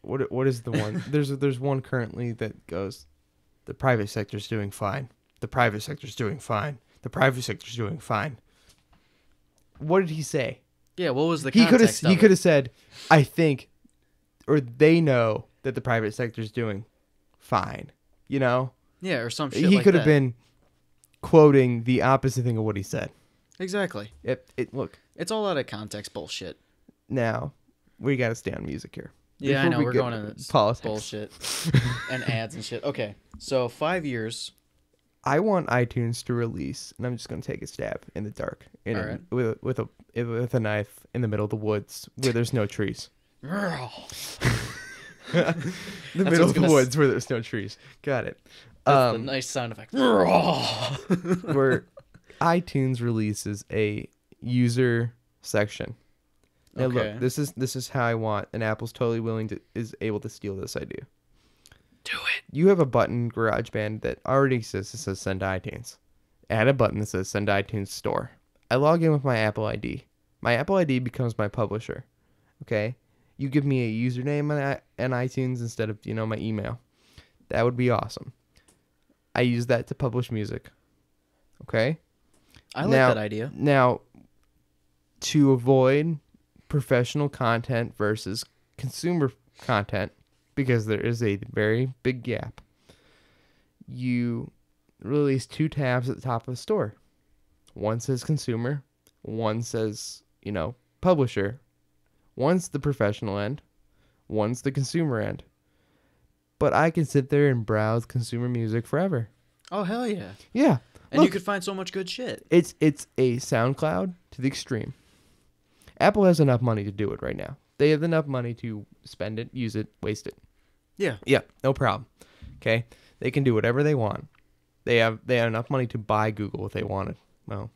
What is the one? There's one currently that goes, the private sector's doing fine. The private sector's doing fine. The private sector's doing fine. What did he say? Yeah, what was the He could context have said, I think, or they know that the private sector's doing fine. Yeah, or some shit He like could have that. been quoting the opposite thing of what he said. Exactly. Look, It's all out of context bullshit. now we got to stay on music here. Yeah, I Before know. we We're get going into into politics. bullshit and ads and shit. Okay, so 5 years. I want iTunes to release, and I'm just gonna take a stab in the dark, Alright. with a knife in the middle of the woods where there's no trees. That's The what I middle was of the gonna woods where there's no trees. Got it. the nice sound effect. Where iTunes releases a user section. Now Okay. look, this is how I want, and Apple's totally is able to steal this idea. Do it. You have a button GarageBand that already exists that says send to iTunes. Add a button that says send to iTunes store. I log in with my Apple ID. My Apple ID becomes my publisher. Okay? You give me a username on iTunes instead of, my email. That would be awesome. I use that to publish music. Okay? I like that idea. Now, to avoid professional content versus consumer content, because there is a very big gap, you release 2 tabs at the top of the store. One says consumer, one says, publisher. One's the professional end, one's the consumer end. But I can sit there and browse consumer music forever. Oh hell yeah! Yeah. And you Look, could find so much good shit. It's a SoundCloud to the extreme. Apple has enough money to do it right now. They have enough money to spend it, use it, waste it. Yeah. Yeah, no problem. Okay, they can do whatever they want. They have enough money to buy Google if they wanted. Well,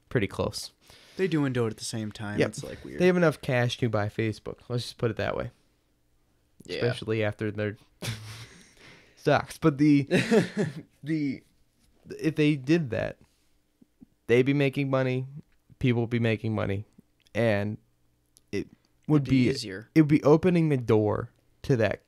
pretty close. They do and do it at the same time. Yep. It's like weird. They have enough cash to buy Facebook. Let's just put it that way. Yeah. Especially after their stocks. But the if they did that, they'd be making money, people would be making money, and it would It'd be easier. It would be opening the door to that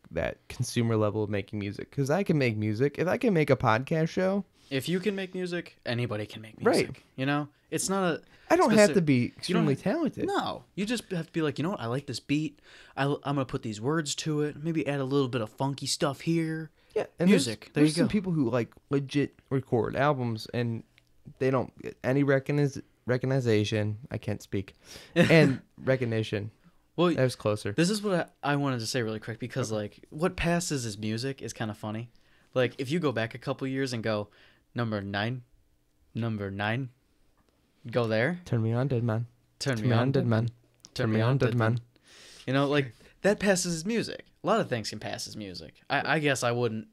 consumer level of making music. Because I can make music. If I can make a podcast show, If you can make music, anybody can make Right. music. You know, it's not a. I don't have to specific- be you don't extremely have- talented. No, you just have to be like, you know what? I like this beat. I'm gonna put these words to it. Maybe add a little bit of funky stuff here. Yeah, and Music, there There's you some go. people who like legit record albums and they don't get any recognition. I can't speak. And recognition. Well, That was closer. this is what I wanted to say really quick because like what passes as music is kind of funny. Like if you go back a couple years and go number 9, go there. Turn me on, dead man. Turn Turn me on, dead man. Turn me on, dead man. You know, like that passes as music. A lot of things can pass as music. I guess I wouldn't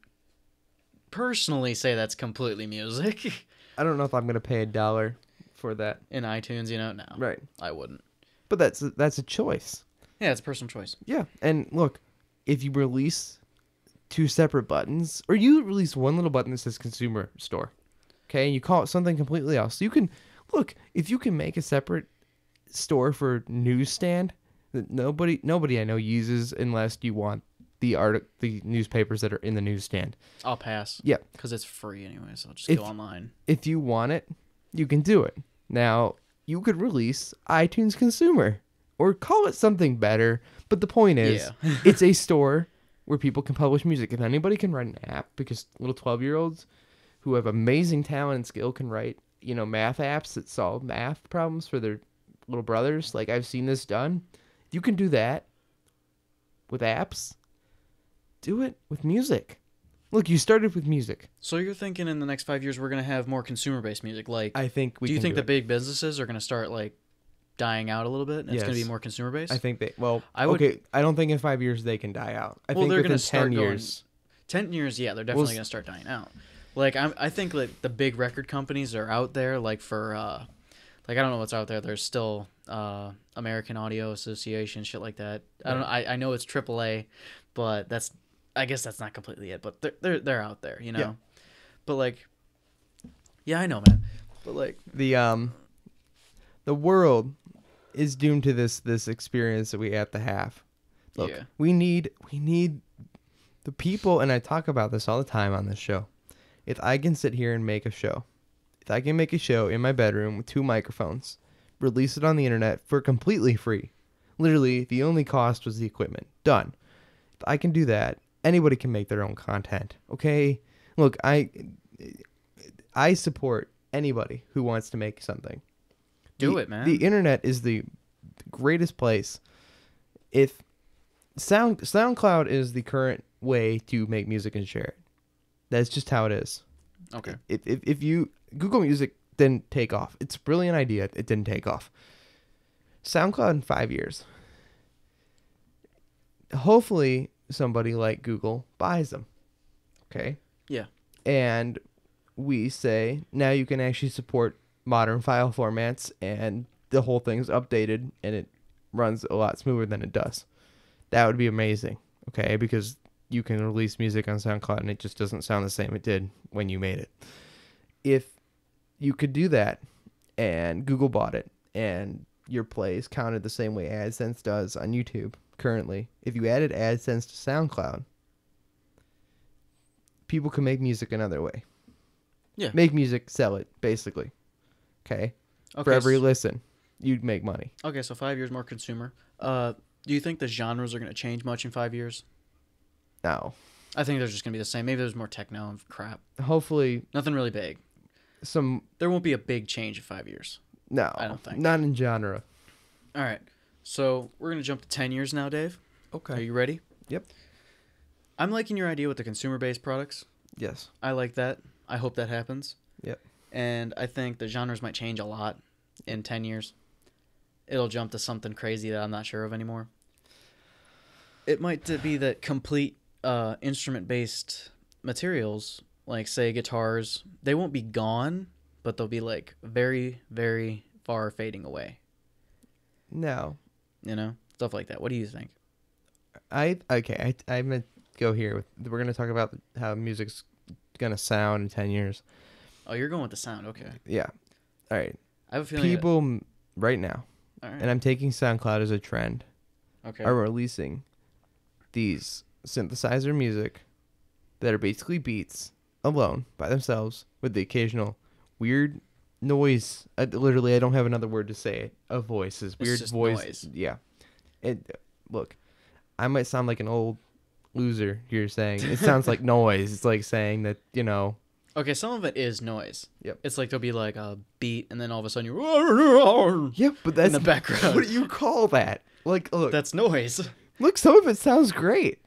personally say that's completely music I don't know if I'm gonna pay $1 for that. in iTunes. You know, no, Right. I wouldn't. But that's a choice. Yeah, it's a personal choice. Yeah. And look, if you release 2 separate buttons, or you release one little button that says consumer store, okay, and you call it something completely else, you can look if you can make a separate store for newsstand that nobody I know uses unless you want the newspapers that are in the newsstand. I'll pass. Yeah. Because it's free anyway, so I'll just If- go online. If you want it, you can do it. Now, you could release iTunes Consumer or call it something better, but the point is Yeah. it's a store where people can publish music. If anybody can write an app, because little 12-year-olds who have amazing talent and skill can write, math apps that solve math problems for their little brothers. Like I've seen this done. If you can do that with apps, do it with music. Look, you started with music. So you're thinking in the next 5 years we're gonna have more consumer-based music? Like, I think we do you can think do the it. big businesses are gonna start like dying out a little bit, and it's gonna be Yes. more consumer-based? I think I I would- okay, I don't think in 5 years they can die out. I Well, think they're within gonna start 10 going- years. 10 years, yeah, they're We'll definitely s- gonna start dying out. Like I think like the big record companies are out there. Like for like I don't know what's out there. There's still American Audio Association, shit like that. I don't know. I know it's AAA, but I guess that's not completely it. But they're out there, you know. Yeah. But like, yeah, I know, man. But like, The world is doomed to this experience that we have to have. Look, Yeah. we need the people, and I talk about this all the time on this show. If I can sit here and make a show, if I can make a show in my bedroom with 2 microphones, release it on the internet for completely free. Literally, the only cost was the equipment. Done. If I can do that, anybody can make their own content. Okay? Look, I support anybody who wants to make something. do it, man. The internet is the greatest place. If SoundCloud is the current way to make music and share it. That's just how it is. Okay. If you Google Music didn't take off. It's a brilliant idea. It didn't take off. SoundCloud in 5 years. Hopefully somebody like Google buys them. Okay? Yeah. And we say now you can actually support modern file formats and the whole thing's updated and it runs a lot smoother than it does. That would be amazing. Okay? Because you can release music on SoundCloud and it just doesn't sound the same it did when you made it. If you could do that and Google bought it and your plays counted the same way AdSense does on YouTube currently, if you added AdSense to SoundCloud, people can make music another way. Yeah. Make music, sell it, basically. Okay? For every listen, you'd make money. Okay, so 5 years more consumer. Do you think the genres are gonna change much in 5 years? No. I think they're just gonna be the same. Maybe there's more techno and crap. Hopefully Nothing really big. some There won't be a big change in 5 years. no. I don't think. Not in genre. All right. So we're going to jump to 10 years now, Dave. Are you ready? Yep. I'm liking your idea with the consumer-based products. Yes. I like that. I hope that happens. Yep. And I think the genres might change a lot in 10 years. It'll jump to something crazy that I'm not sure of anymore. It might be that complete instrument based materials, like say guitars, they won't be gone, but they'll be like very, very far fading away. No. You know, stuff like that. What do you think? I'm gonna go here with. We're gonna talk about how music's gonna sound in 10 years. Oh, you're going with the sound. Okay. Yeah. All right. I have a feeling. People right now, All right. and I'm taking SoundCloud as a trend, Okay. are releasing these synthesizer music that are basically beats alone by themselves with the occasional weird noise. I don't have another word to say it. A voice is weird just voice. noise. Yeah. Look, I might sound like an old loser here saying it sounds like noise. It's like saying that, Okay, some of it is noise. Yep. It's like there'll be like a beat, and then all of a sudden you. yeah, but that's the background. What do you call that? Like, look, That's noise. look, some of it sounds great.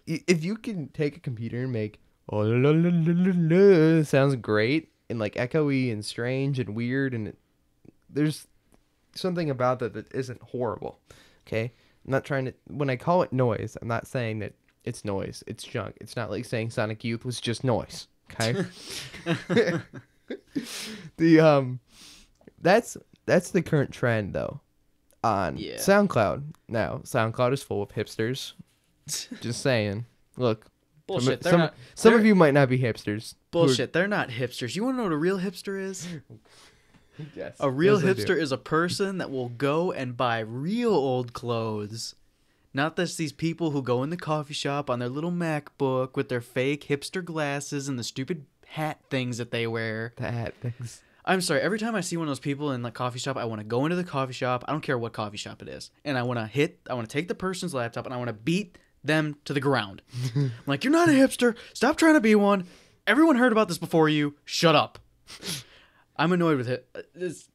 If you can take a computer and make it sounds great and like echoey and strange and weird, and there's something about that isn't horrible. Okay, I'm not trying to. When I call it noise, I'm not saying that it's noise. It's junk. It's not like saying Sonic Youth was just noise. Okay. That's the current trend though on Yeah. SoundCloud. Now, SoundCloud is full of hipsters. Just saying. Look, Bullshit. some they're- of you might not be hipsters. Bullshit. They're not hipsters. You want to know what a real hipster is? Yes. A real Yes, I do. hipster is a person that will go and buy real old clothes. Not just these people who go in the coffee shop on their little MacBook with their fake hipster glasses and the stupid hat things that they wear. The hat things. I'm sorry, every time I see one of those people in the coffee shop, I want to go into the coffee shop. I don't care what coffee shop it is. And I want to take the person's laptop and I want to beat them to the ground. I'm like, you're not a hipster. Stop trying to be one. Everyone heard about this before you. Shut up. I'm annoyed with it.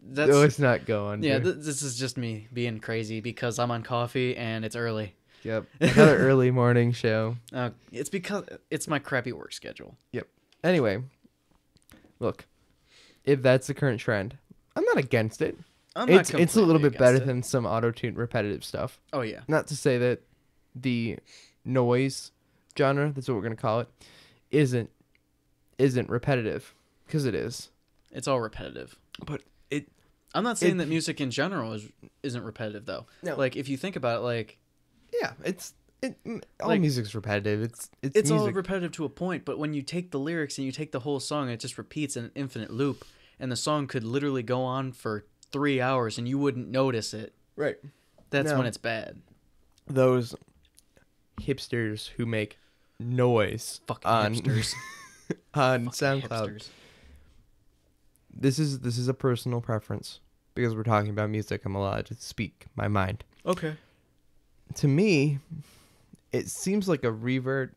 No, it's not going. Yeah, dude. this is just me being crazy because I'm on coffee and it's early. Yep. Another early morning show. It's because it's my crappy work schedule. Yep. Anyway, look, if that's the current trend, I'm not against it. I'm not It's a little completely bit better against it. than some auto-tune repetitive stuff. Oh yeah. Not to say that the noise genre, that's what we're gonna call it, isn't repetitive, because it is. It's all repetitive. But I'm not saying that music in general isn't repetitive though. No. Like if you think about it, like yeah, all Like, music's repetitive. It's it's all music. repetitive to a point, but when you take the lyrics and you take the whole song, it just repeats in an infinite loop, and the song could literally go on for 3 hours and you wouldn't notice it. Right. That's No. when it's bad. Those hipsters who make noise Fucking on hipsters. on Fucking SoundCloud. hipsters. This is a personal preference because we're talking about music. I'm allowed to speak my mind. Okay. To me, it seems like a revert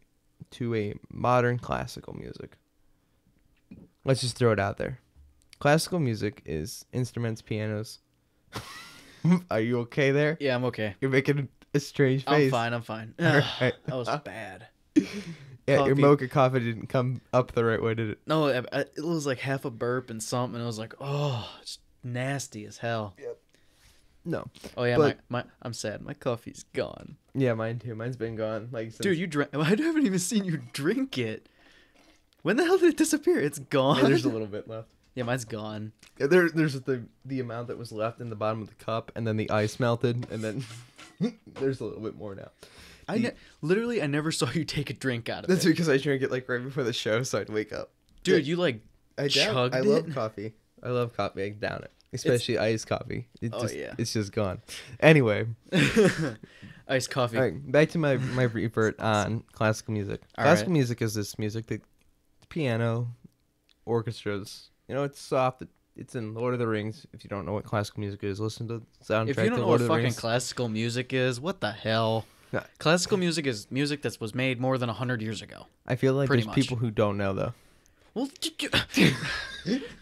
to a modern classical music. Let's just throw it out there. Classical music is instruments, pianos. Are you okay there? Yeah, I'm okay. You're making a strange I'm face. fine. I'm fine. Alright. That was bad. Yeah, your Coffee. mocha coffee didn't come up the right way, did it? No, it was like half a burp and something. And I was like, oh, it's nasty as hell. No. Oh yeah, But- I'm sad. My coffee's gone. Yeah, mine too. Mine's been gone. Like, since Dude, you drank. I haven't even seen you drink it. When the hell did it disappear? It's gone. Yeah, there's a little bit left. Yeah, mine's gone. Yeah, there's the amount that was left in the bottom of the cup, and then the ice melted, and then there's a little bit more now. Literally, I never saw you take a drink out of That's it. because I drank it like right before the show, so I'd wake up. Dude, you like I chugged I it? love coffee. I love coffee. I down it, especially iced coffee. Oh, yeah. It's just gone. Anyway, iced coffee. all right, back to my revert on classical music. All Classical right. music is this music that piano, orchestras. You know, it's soft. It's in Lord of the Rings. If you don't know what classical music is, listen to the soundtrack If you don't to know Lord what of the fucking Rings. classical music is, what the hell? No. Classical music is music that was made more than 100 years ago. I feel like Pretty there's much. people who don't know though. Well,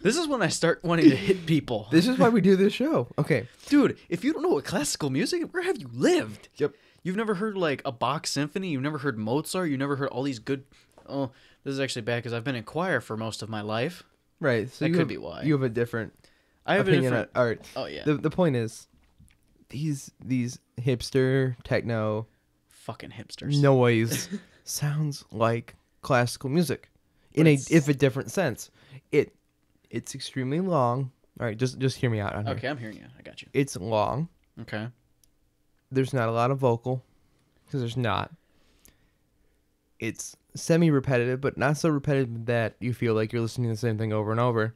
this is when I start wanting to hit people. This is why we do this show. Okay. Dude, if you don't know what classical music is, where have you lived? Yep. You've never heard like a Bach symphony? You've never heard Mozart? You've never heard all these good... Oh, this is actually bad because I've been in choir for most of my life. Right. So That you could have, be why. you have a different I have opinion a different... on art. Oh, yeah. The point is, these hipster techno Fucking hipsters. noise sounds like classical music But in a it's- if a different sense. It's extremely long. All right, just hear me out on here. Okay, I'm hearing you. I got you. It's long. Okay. There's not a lot of vocal because there's not. It's semi-repetitive, but not so repetitive that you feel like you're listening to the same thing over and over.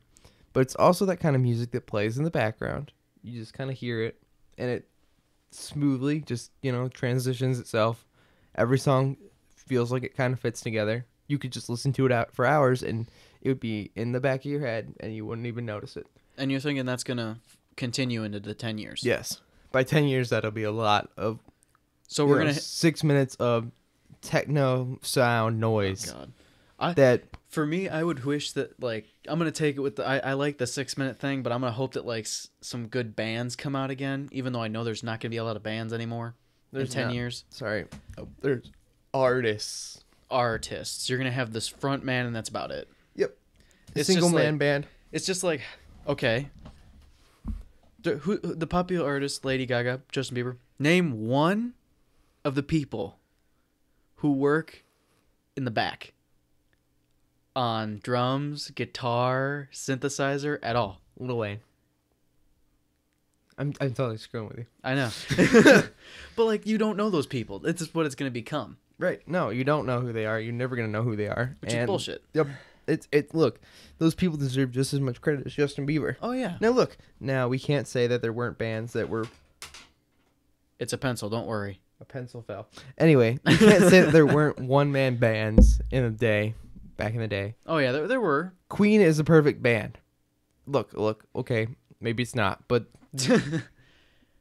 But it's also that kind of music that plays in the background. You just kind of hear it, and it smoothly just, transitions itself. Every song feels like it kind of fits together. You could just listen to it out for hours, and it would be in the back of your head, and you wouldn't even notice it. And you're thinking that's gonna continue into the 10 years. Yes. By 10 years, that'll be a lot of So we're gonna. 6 minutes of techno sound noise. Oh God. That For me, I would wish that like I'm gonna take it with the. I like the 6 minute thing, but I'm gonna hope that like some good bands come out again. Even though I know there's not gonna be a lot of bands anymore in 10 not. years. Sorry. There's artists. Artists. You're gonna have this front man, and that's about it. Yep. It's Single just man like- band. It's just like, okay. The popular artist, Lady Gaga, Justin Bieber. Name one of the people who work in the back on drums, guitar, synthesizer, at all. Lil Wayne. I'm totally screwing with you. I know. But, like, you don't know those people. It's just what it's going to become. Right. No, you don't know who they are. You're never gonna know who they are. Which is bullshit. Yep. It's look, those people deserve just as much credit as Justin Bieber. Oh, yeah. Now look, we can't say that there weren't bands that were It's a pencil. Don't worry. a pencil fell. Anyway, you can't say that there weren't one man bands back in the day. Oh, yeah. There were. Queen is a perfect band. Look, okay, maybe it's not, but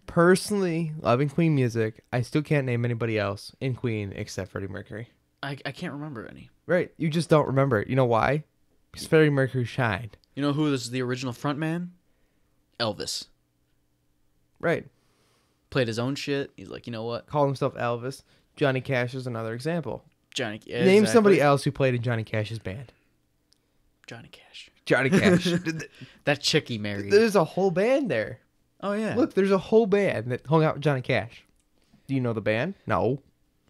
personally, loving Queen music, I still can't name anybody else in Queen except Freddie Mercury. I can't remember any. Right, you just don't remember it. You know why? Because Freddie Mercury shined. You know who is the original front man? Elvis. Right. Played his own shit. He's like, you know what? Called himself Elvis. Johnny Cash is another example. Johnny. Name somebody exactly. else who played in Johnny Cash's band. Johnny Cash. Johnny Cash. That chick he married. There's a whole band there. Oh yeah. Look, there's a whole band that hung out with Johnny Cash. Do you know the band? No.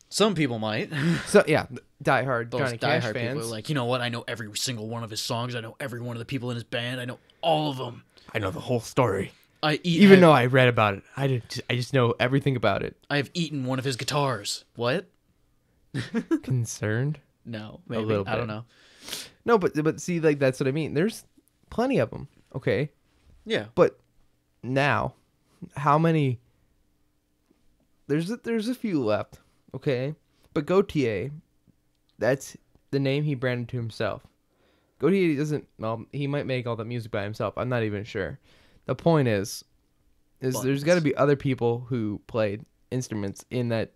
Some people might. So yeah, diehard Those Johnny Cash diehard fans. people are like, you know what? I know every single one of his songs. I know every one of the people in his band. I know all of them. I know the whole story. Even Though I read about it, I just know everything about it. I have eaten one of his guitars. What? Concerned? No, maybe. little I don't bit. know. No, but see, like that's what I mean. There's plenty of them. Okay, Yeah. but now, how many? There's a few left. Okay, but Gautier, that's the name he branded to himself. Gautier doesn't. Well, he might make all the music by himself. I'm not even sure. The point is there's Buttons. got to be other people who played instruments in that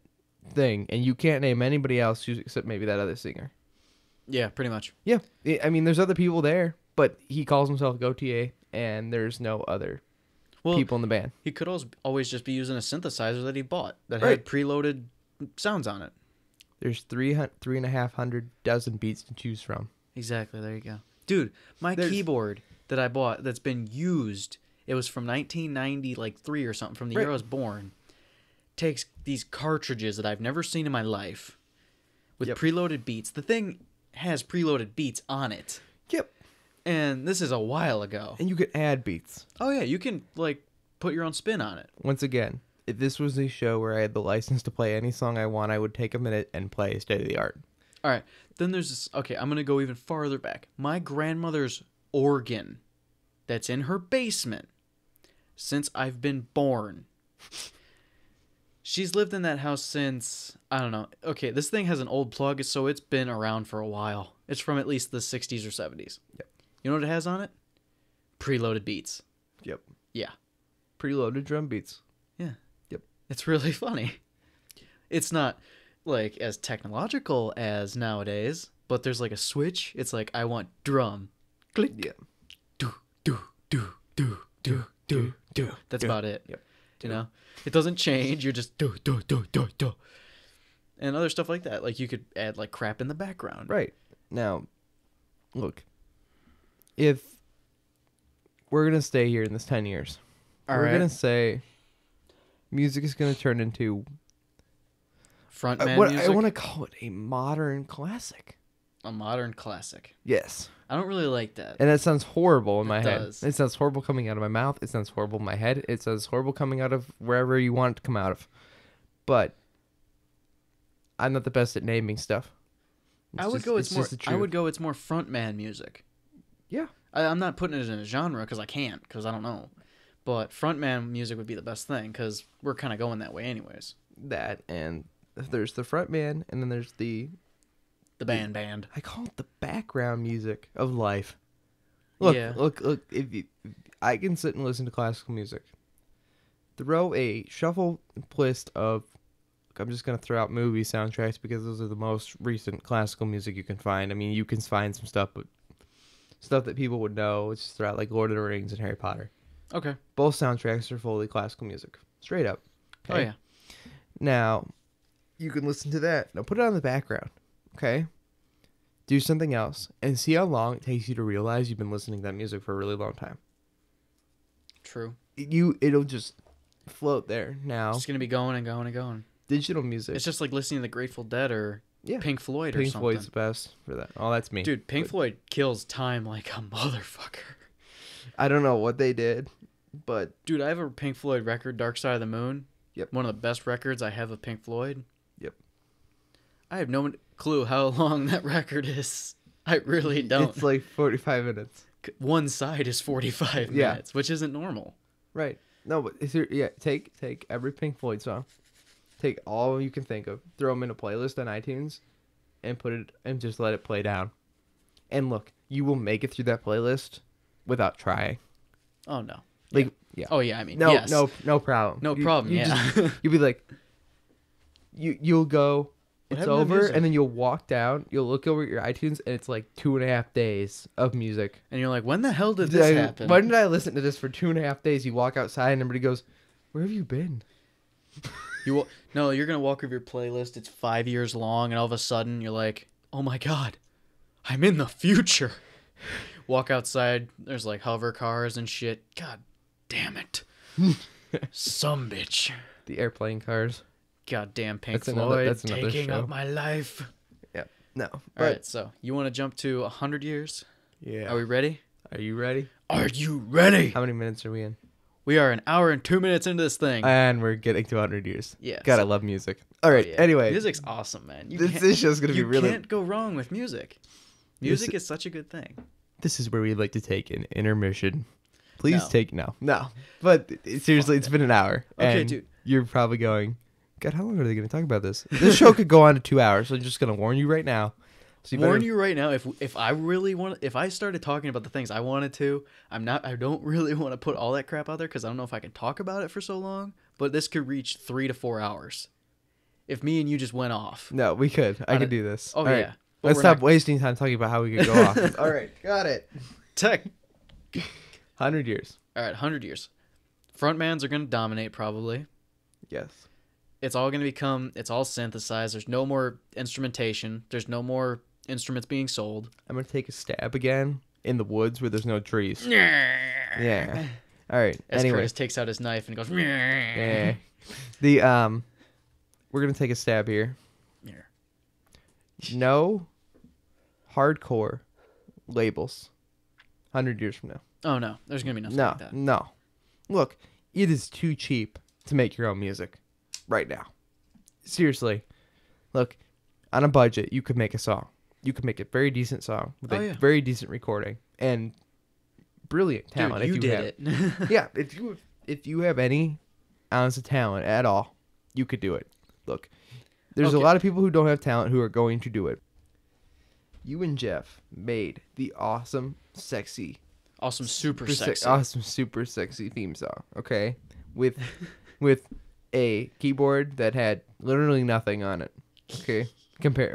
thing, and you can't name anybody else except maybe that other singer. Yeah, pretty much. Yeah, I mean, there's other people there, but he calls himself Gautier, and there's no other Well, people in the band. he could always just be using a synthesizer that he bought that Right. had preloaded sounds on it. There's 3,500 dozen beats to choose from. Exactly. There you go. Dude, my There's- keyboard that I bought that's been used, it was from 1993 or something, from the year Right. I was born, takes these cartridges that I've never seen in my life with Yep. preloaded beats. The thing has preloaded beats on it. Yep. And this is a while ago. And you can add beats. Oh, yeah. You can, like, put your own spin on it. Once again, if this was a show where I had the license to play any song I want, I would take a minute and play state of the art. All right. Then there's this. Okay, I'm going to go even farther back. My grandmother's organ that's in her basement since I've been born. She's lived in that house since, I don't know. Okay, this thing has an old plug, so it's been around for a while. It's from at least the 60s or 70s. Yep. You know what it has on it? Preloaded beats. Yep. Yeah. Preloaded drum beats. Yeah. Yep. It's really funny. It's not like as technological as nowadays, but there's like a switch. It's like I want drum. Click. Yeah. Do do do do do do do. That's about it. Yep. You know? It doesn't change. You're just do do do do do. And other stuff like that. Like you could add like crap in the background. Right. Now, look. If we're going to stay here in this 10 years, All we're right. going to say music is going to turn into Frontman I music. want to call it a modern classic. A modern classic. Yes. I don't really like that. And that sounds horrible in my head. does. It sounds horrible coming out of my mouth. It sounds horrible in my head. It sounds horrible coming out of wherever you want it to come out of. But I'm not the best at naming stuff. I would go. It's more. I would go. It's more frontman music. Yeah. I'm not putting it in a genre because I can't, because I don't know. But frontman music would be the best thing because we're kind of going that way anyways. That, and there's the front man, and then there's the band. I call it the background music of life. Look, Yeah. look. If I can sit and listen to classical music, throw a shuffle list of. I'm just gonna throw out movie soundtracks because those are the most recent classical music you can find. I mean, you can find some stuff, but stuff that people would know. It's just throw out like Lord of the Rings and Harry Potter. Okay. Both soundtracks are fully classical music, straight up. Oh yeah. Now, you can listen to that. Now put it on the background, okay? Do something else and see how long it takes you to realize you've been listening to that music for a really long time. True. It'll just float there. Now, It's gonna be going and going and going. digital music. It's just like listening to the Grateful Dead or Yeah. Pink Floyd or Pink something. Floyd's the best for that. Oh, that's me. Dude, Pink But Floyd kills time like a motherfucker. I don't know what they did, but Dude, I have a Pink Floyd record, Dark Side of the Moon. Yep. One of the best records I have of Pink Floyd. Yep. I have no clue how long that record is. I really don't. it's like 45 minutes. One side is 45 Yeah. minutes, which isn't normal. Right. No, but take every Pink Floyd song. Take all you can think of, throw them in a playlist on iTunes, and put it and just let it play down. And look, you will make it through that playlist without trying. Oh, no. Like, yeah. Oh, yeah, I mean, No, yes. no problem. No problem, yeah. You'll be like, you'll go, What it's happened to over, music? and then you'll walk down, you'll look over at your iTunes, and it's like 2.5 days of music. And you're like, when the hell did this happen? When did I listen to this for 2.5 days? You walk outside, and everybody goes, where have you been? No, you're going to walk over your playlist. It's 5 years long, and all of a sudden you're like, oh my God, I'm in the future. Walk outside, there's like hover cars and shit. God damn it. Some bitch. The airplane cars. Goddamn Pink That's Floyd that's another taking show. up my life. Yeah. No. All But, right, so you want to jump to 100 years? yeah. Are we ready? Are you ready? Are you ready? How many minutes are we in? We are an hour and 2 minutes into this thing. And we're getting to 100 years. Yeah, God, I so- love music. All right. Oh, yeah. Anyway, Music's awesome, man. this show's going to be You really... can't go wrong with music. Music is such a good thing. This is where we'd like to take an intermission. Please No. take... No. But seriously, it's been an hour. Okay, and dude. You're probably going, God, how long are they going to talk about this? This show could go on to 2 hours. So I'm just going to warn you right now. So Warn you right now, if I really want, if I started talking about the things I wanted to, I don't really want to put all that crap out there because I don't know if I can talk about it for so long. But this could reach 3 to 4 hours, if me and you just went off. No, we could. I On could a- do this. Oh All right. yeah. But Let's we're stop not- wasting time talking about how we could go off. All right. Got it. Tech. 100 years. All right, 100 years. Frontmans are gonna dominate probably. Yes. It's all gonna become. It's all synthesized. There's no more instrumentation. There's no more instruments being sold. I'm going to take a stab again in the woods where there's no trees. Yeah. All right. As Anyway. Curtis takes out his knife and goes. Yeah. We're going to take a stab here. No hardcore labels 100 years from now. Oh no, there's gonna be nothing No. like that. No. Look, it is too cheap to make your own music right now. Seriously. Look, on a budget, you could make a song. You could make a very decent song with Oh, a yeah. very decent recording and brilliant talent. Dude, you if you did have, it. yeah, if you have any ounce of talent at all, you could do it. Look, there's a Okay. lot of people who don't have talent who are going to do it. You and Jeff made the awesome, sexy, Awesome, super super sexy. awesome, super sexy theme song. Okay, with a keyboard that had literally nothing on it. Okay, compared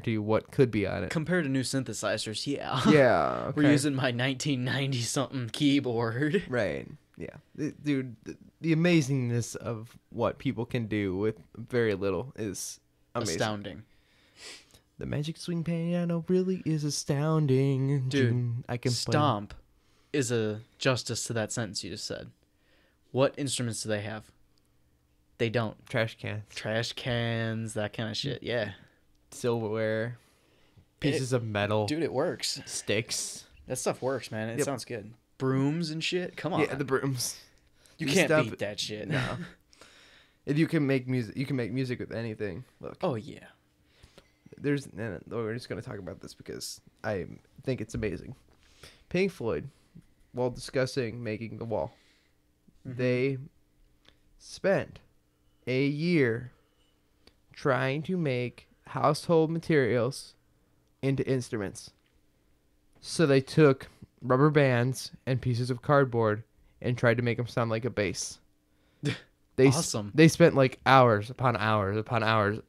to what could be on it. Compared to new synthesizers, yeah. Yeah, okay. We're using my 1990 something keyboard. Right. Yeah. Dude, the amazingness of what people can do with very little is amazing. Astounding. The magic swing piano really is astounding. Dude, I can Stomp is a justice to that sentence you just said. What instruments do they have? They don't. Trash cans, Trash cans, that kind of shit. Yeah. silverware, pieces of metal, Dude, it works. sticks. That stuff works, man. It Yep. sounds good. Brooms and shit. Come on. Yeah, the brooms. you the can't stuff- beat that shit. No. If you can make music, you can make music with anything. Look, Oh, yeah. we're just gonna talk about this because I think it's amazing. Pink Floyd, while discussing making the wall, Mhm. they spent a year trying to make household materials into instruments. So they took rubber bands and pieces of cardboard and tried to make them sound like a bass. Awesome. They spent like hours upon hours upon hours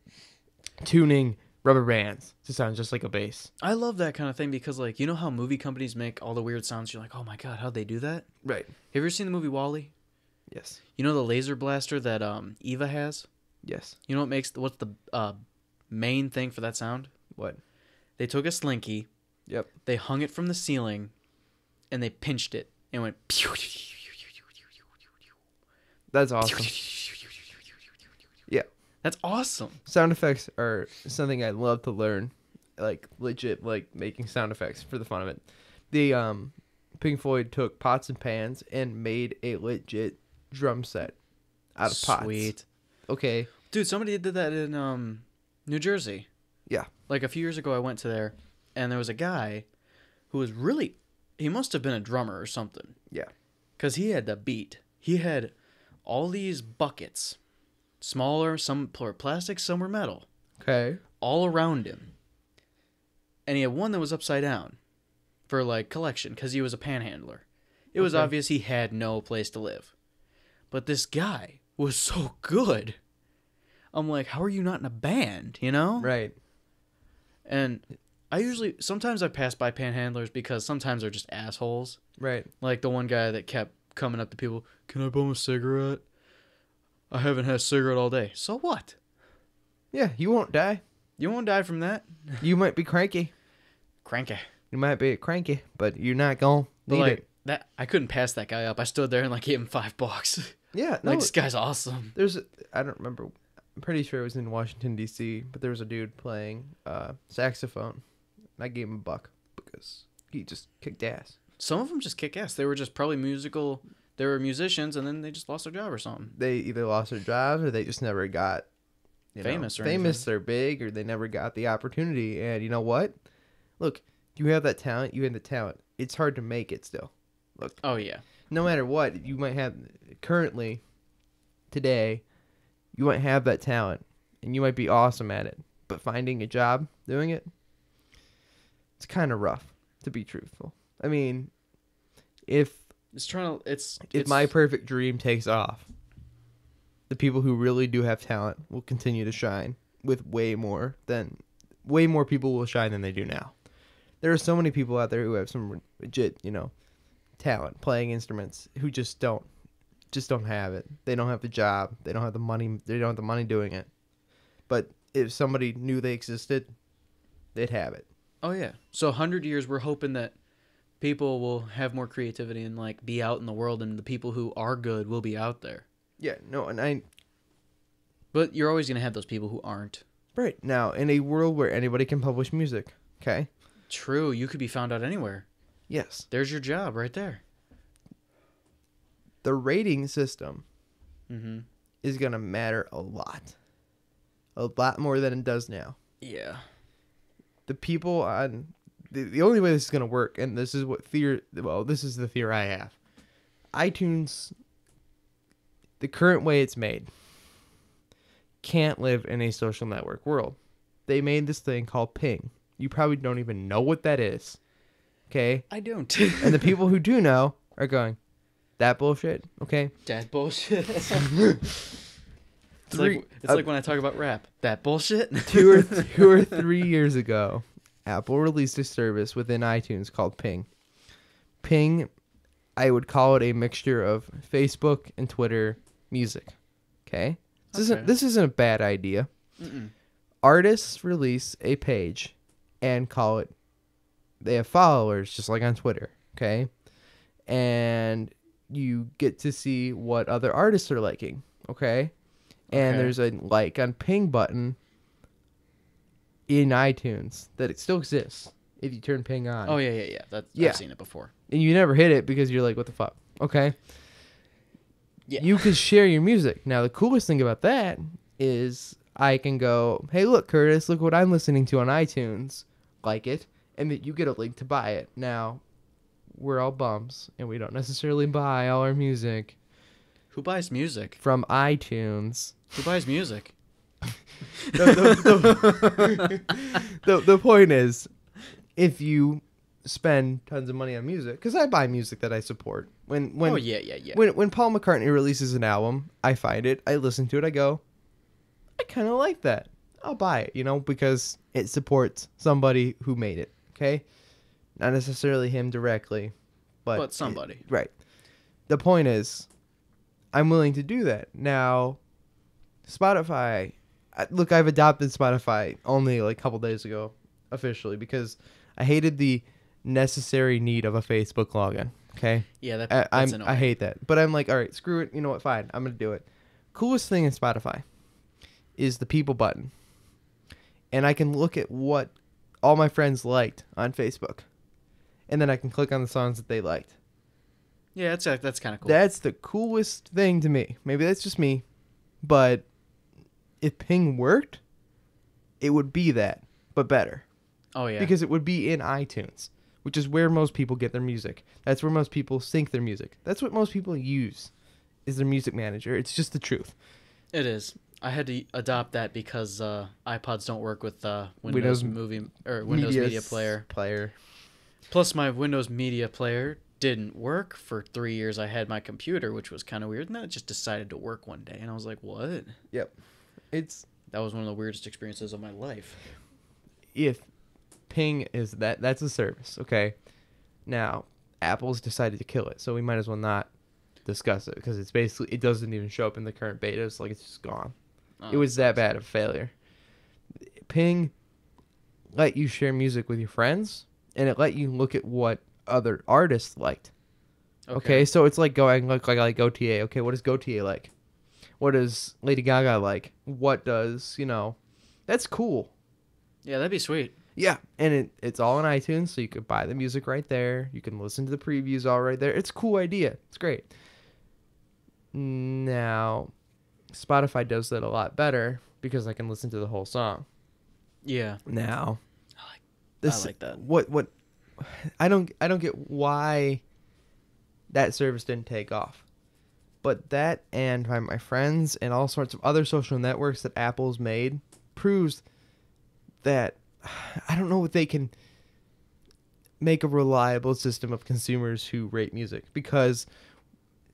tuning rubber bands to sound just like a bass. I love that kind of thing because, like, you know how movie companies make all the weird sounds? You're like, oh my God, how'd they do that? Right. Have you ever seen the movie Wall-E? Yes. You know the laser blaster that Eva has? Yes. You know what's the main thing for that sound? What? They took a slinky, Yep. they hung it from the ceiling, and they pinched it and went. That's awesome. Yeah. That's awesome. Sound effects are something I love to learn. Like legit like making sound effects for the fun of it. The Pink Floyd took pots and pans and made a legit drum set out of pots. Sweet. Okay. Dude, somebody did that in New Jersey. Yeah. Like a few years ago I went to there and there was a guy who was he must have been a drummer or something. Yeah. Cuz he had the beat. He had all these buckets. Smaller, some were plastic, some were metal. Okay. All around him. And he had one that was upside down for like collection because he was a panhandler. It was Okay. obvious he had no place to live. But this guy was so good. I'm like, how are you not in a band, you know? Right. And sometimes I pass by panhandlers because sometimes they're just assholes. Right. Like the one guy that kept coming up to people, can I bum a cigarette? I haven't had a cigarette all day. So what? Yeah, you won't die. You won't die from that. You might be cranky. Cranky. You might be cranky, but you're not gonna But need like it. that, I couldn't pass that guy up. I stood there and like gave him $5. Yeah, no, Like this guy's awesome. I don't remember. I'm pretty sure it was in Washington D.C., but there was a dude playing saxophone. I gave him $1 because he just kicked ass. Some of them just kick ass. They were just probably musical. They were musicians and then they just lost their job or something. They either lost their jobs or they just never got Famous or famous anything. or big, or they never got the opportunity. And you know what? Look, you have that talent. You have the talent. It's hard to make it still. Look, Oh yeah. no matter what you might have currently today, you might have that talent and you might be awesome at it, but finding a job doing it, it's kind of rough, to be truthful. I mean, if It's my perfect dream takes off, the people who really do have talent will continue to shine with way more people will shine than they do now. There are so many people out there who have some legit, talent playing instruments who just don't have it. They don't have the job. They don't have the money. They don't have the money doing it. But if somebody knew they existed, they'd have it. Oh yeah. So 100 years, we're hoping that people will have more creativity and like be out in the world, and the people who are good will be out there. Yeah, no, and But you're always gonna have those people who aren't. right now in a world where anybody can publish music, okay? True. You could be found out anywhere. Yes. There's your job right there. The rating system Mm-hmm. is going to matter a lot more than it does now. Yeah. The people on the only way this is going to work, and this is this is the theory I have. iTunes, the current way it's made, can't live in a social network world. They made this thing called Ping. You probably don't even know what that is. Okay? I don't. And the people who do know are going, that bullshit, okay? That bullshit. It's Three- like when I talk about rap. That bullshit. 2 or 3 years ago, Apple released a service within iTunes called Ping. Ping, I would call it a mixture of Facebook and Twitter music. Okay? Okay. This isn't a bad idea. Mm-mm. Artists release a page and call it, they have followers just like on Twitter, okay? And you get to see what other artists are liking, okay? And Okay. there's a like on ping button in iTunes that it still exists if you turn ping on. Oh yeah. Yeah. I've seen it before. And you never hit it because you're like, what the fuck? Okay. Yeah. You could share your music. Now, the coolest thing about that is I can go, hey, look, Curtis, look what I'm listening to on iTunes. Like it. And that you get a link to buy it. Now, we're all bums, and we don't necessarily buy all our music Who buys music? from iTunes. Who buys music? The point is, if you spend tons of money on music, because I buy music that I support. When Oh yeah. When Paul McCartney releases an album, I find it, I listen to it, I go, I kind of like that. I'll buy it, because it supports somebody who made it. Okay, not necessarily him directly, But somebody. right. The point is, I'm willing to do that now. Spotify. Look, I've adopted Spotify only like a couple days ago, officially, because I hated the necessary need of a Facebook login. Okay, Yeah, that's annoying. I hate that, but I'm like, all right, screw it. You know what? Fine, I'm gonna do it. Coolest thing in Spotify is the people button, and I can look at what all my friends liked on Facebook, and then I can click on the songs that they liked. Yeah, that's kind of cool. That's the coolest thing to me. Maybe that's just me, but if Ping worked, it would be that, but better. Oh yeah. Because it would be in iTunes, which is where most people get their music. That's where most people sync their music. That's what most people use, is their music manager. It's just the truth. It is. I had to adopt that because iPods don't work with Windows Windows Media Player. Plus, my Windows Media Player didn't work for 3 years. I had my computer, which was kind of weird, and then it just decided to work one day, and I was like, "What?" Yep. That was one of the weirdest experiences of my life. If Ping is that's a service, okay? Now, Apple's decided to kill it, so we might as well not discuss it because it doesn't even show up in the current betas. Like, it's just gone. It was that bad of a failure. Ping let you share music with your friends, and it let you look at what other artists liked. Okay, so it's like going like Gautier. Okay, what does Gautier like? What does Lady Gaga like? What does, that's cool. Yeah, that'd be sweet. Yeah, and it's all on iTunes, so you could buy the music right there. You can listen to the previews all right there. It's a cool idea. It's great. Now, Spotify does that a lot better because I can listen to the whole song. Yeah. Now, I like that. What I don't get why that service didn't take off. But that and my friends and all sorts of other social networks that Apple's made proves that I don't know if they can make a reliable system of consumers who rate music, because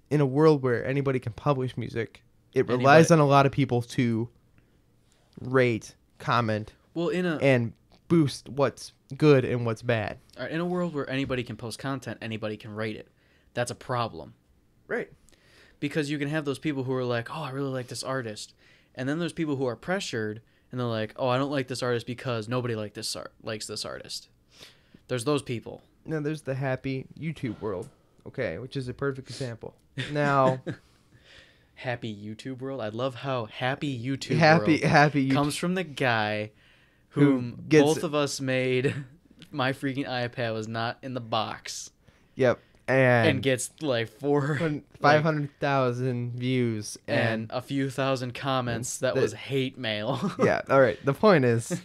in a world where anybody can publish music, it relies on a lot of people to rate, comment, Well, and boost what's good and what's bad. in a world where anybody can post content, anybody can rate it. That's a problem. Right. Because you can have those people who are like, "Oh, I really like this artist," and then there's people who are pressured and they're like, "Oh, I don't like this artist because nobody likes this artist." There's those people. Now there's the happy YouTube world, okay, which is a perfect example. Now, Happy YouTube world. I love how happy YouTube happy world YouTube comes from the guy Who whom gets both it. of us made. My freaking iPad was not in the box Yep, and and gets like 500,000 views and a few thousand comments that that- was hate mail. yeah. All right. The point is,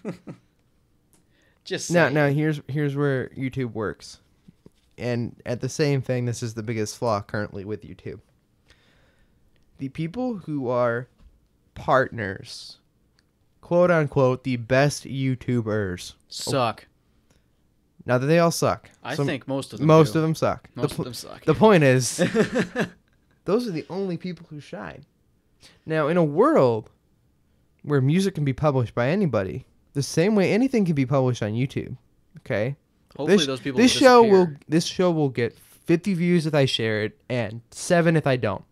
Just now saying. here's where YouTube works, and at the same thing, this is the biggest flaw currently with YouTube. The people who are partners, quote unquote, the best YouTubers. suck. Now that they all suck. I Some- think most of them. most do. of them suck. Most of them suck. The point is, those are the only people who shine. Now, in a world where music can be published by anybody, the same way anything can be published on YouTube, okay? Hopefully, those people. This will show disappear. this show will get 50 views if I share it and 7 if I don't.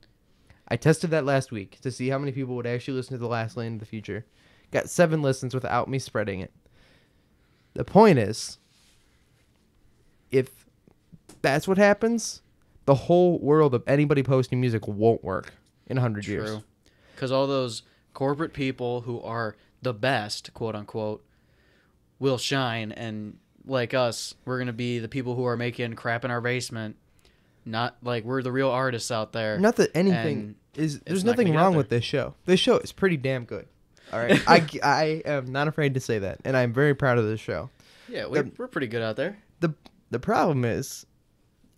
I tested that last week to see how many people would actually listen to The Last Lane in the future. Got 7 listens without me spreading it. The point is, if that's what happens, the whole world of anybody posting music won't work in 100 years. True. Because all those corporate people who are the best, quote unquote, will shine, and like us, we're gonna be the people who are making crap in our basement. Not like we're the real artists out there. Not that anything is. There's not gonna nothing get out wrong there. with this show. This show is pretty damn good. All right, I am not afraid to say that, and I'm very proud of this show. Yeah, we're pretty good out there. The problem is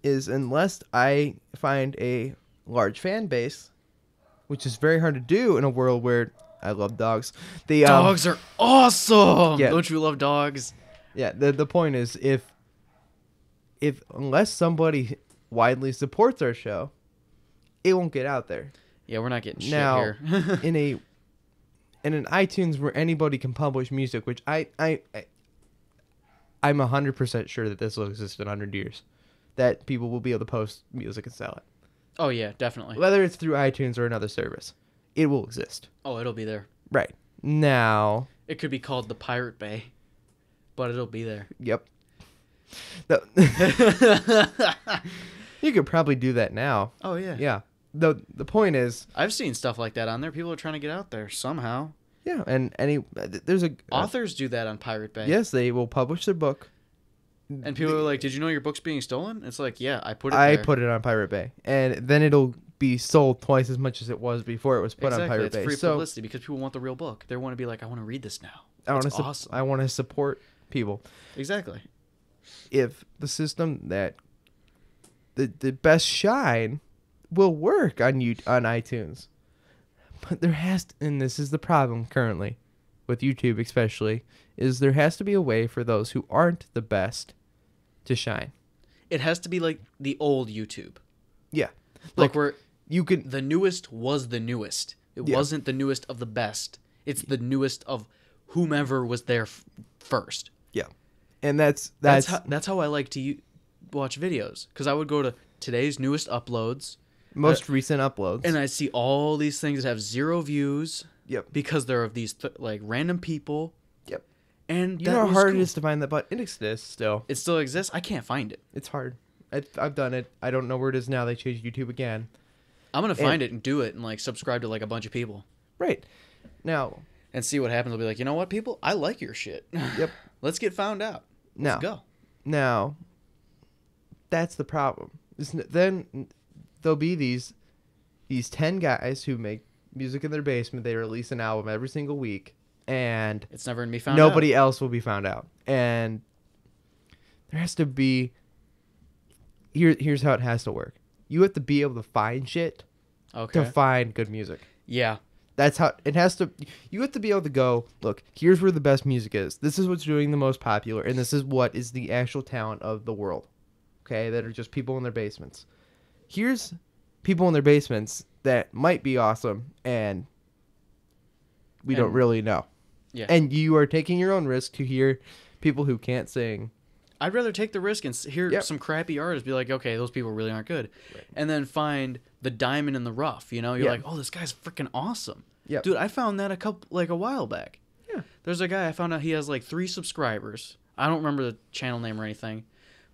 unless I find a large fan base, which is very hard to do in a world where I love dogs. The Dogs are awesome. Yeah. Don't you love dogs? Yeah, the point is if unless somebody widely supports our show, it won't get out there. Yeah, we're not getting shit Now, here. in an iTunes where anybody can publish music, which I'm 100% sure that this will exist in 100 years, that people will be able to post music and sell it. Oh yeah, definitely. Whether it's through iTunes or another service, it will exist. Oh, it'll be there. Right. Now, It could be called the Pirate Bay, but it'll be there. yep. You could probably do that now. Oh yeah. Yeah. The point is, I've seen stuff like that on there. People are trying to get out there somehow. yeah, and there's a Authors do that on Pirate Bay. yes, they will publish their book. And people are like, "Did you know your book's being stolen?" It's like, "Yeah, I put it I there." put it on Pirate Bay, and then it'll be sold twice as much as it was before it was put exactly. on Pirate It's Bay. free So publicity because people want the real book. They want to be like, "I want to read this now." I want It's to awesome. I want to support people. Exactly. If the system that the best shine will work on on iTunes, but there has to, and this is the problem currently with YouTube especially, is there has to be a way for those who aren't the best to shine. It has to be like the old YouTube, Yeah, like where you can. the newest was the newest. It Yeah. wasn't the newest of the best. It's the newest of whomever was there first. Yeah, and that's That's how I like to watch videos, because I would go to today's newest uploads most recent uploads. and I see all these things that have 0 views Yep. because they're of these like random people. Yep. And You that know how was hard cool. it is to find that, but it exists still. It still exists. I can't find it. It's hard. I've done it. I don't know where it is now. They changed YouTube again. I'm gonna find it and do it and like subscribe to like a bunch of people Right. Now, and see what happens. I'll be like, you know what, people, I like your shit. Yep. Let's get found out. Let's now, go. now, that's the problem. Then there'll be these 10 guys who make music in their basement. They release an album every single week, and It's never gonna be found nobody out. else will be found out. And there has to be. Here's how it has to work. You have to be able to find shit Okay. to find good music. Yeah. That's how it has to. You have to be able to go, look, here's where the best music is. This is what's doing the most popular, and this is what is the actual talent of the world. Okay, that are just people in their basements. Here's people in their basements that might be awesome, and we don't And- really know. Yeah. And you are taking your own risk to hear people who can't sing. I'd rather take the risk and hear Yep. some crappy artists be like, okay, those people really aren't good, and then find the diamond in the rough. You know, you're Yeah. like, oh, this guy's freaking awesome. Yep. Dude, I found that a while back. Yeah. There's a guy I found out he has like 3 subscribers. I don't remember the channel name or anything,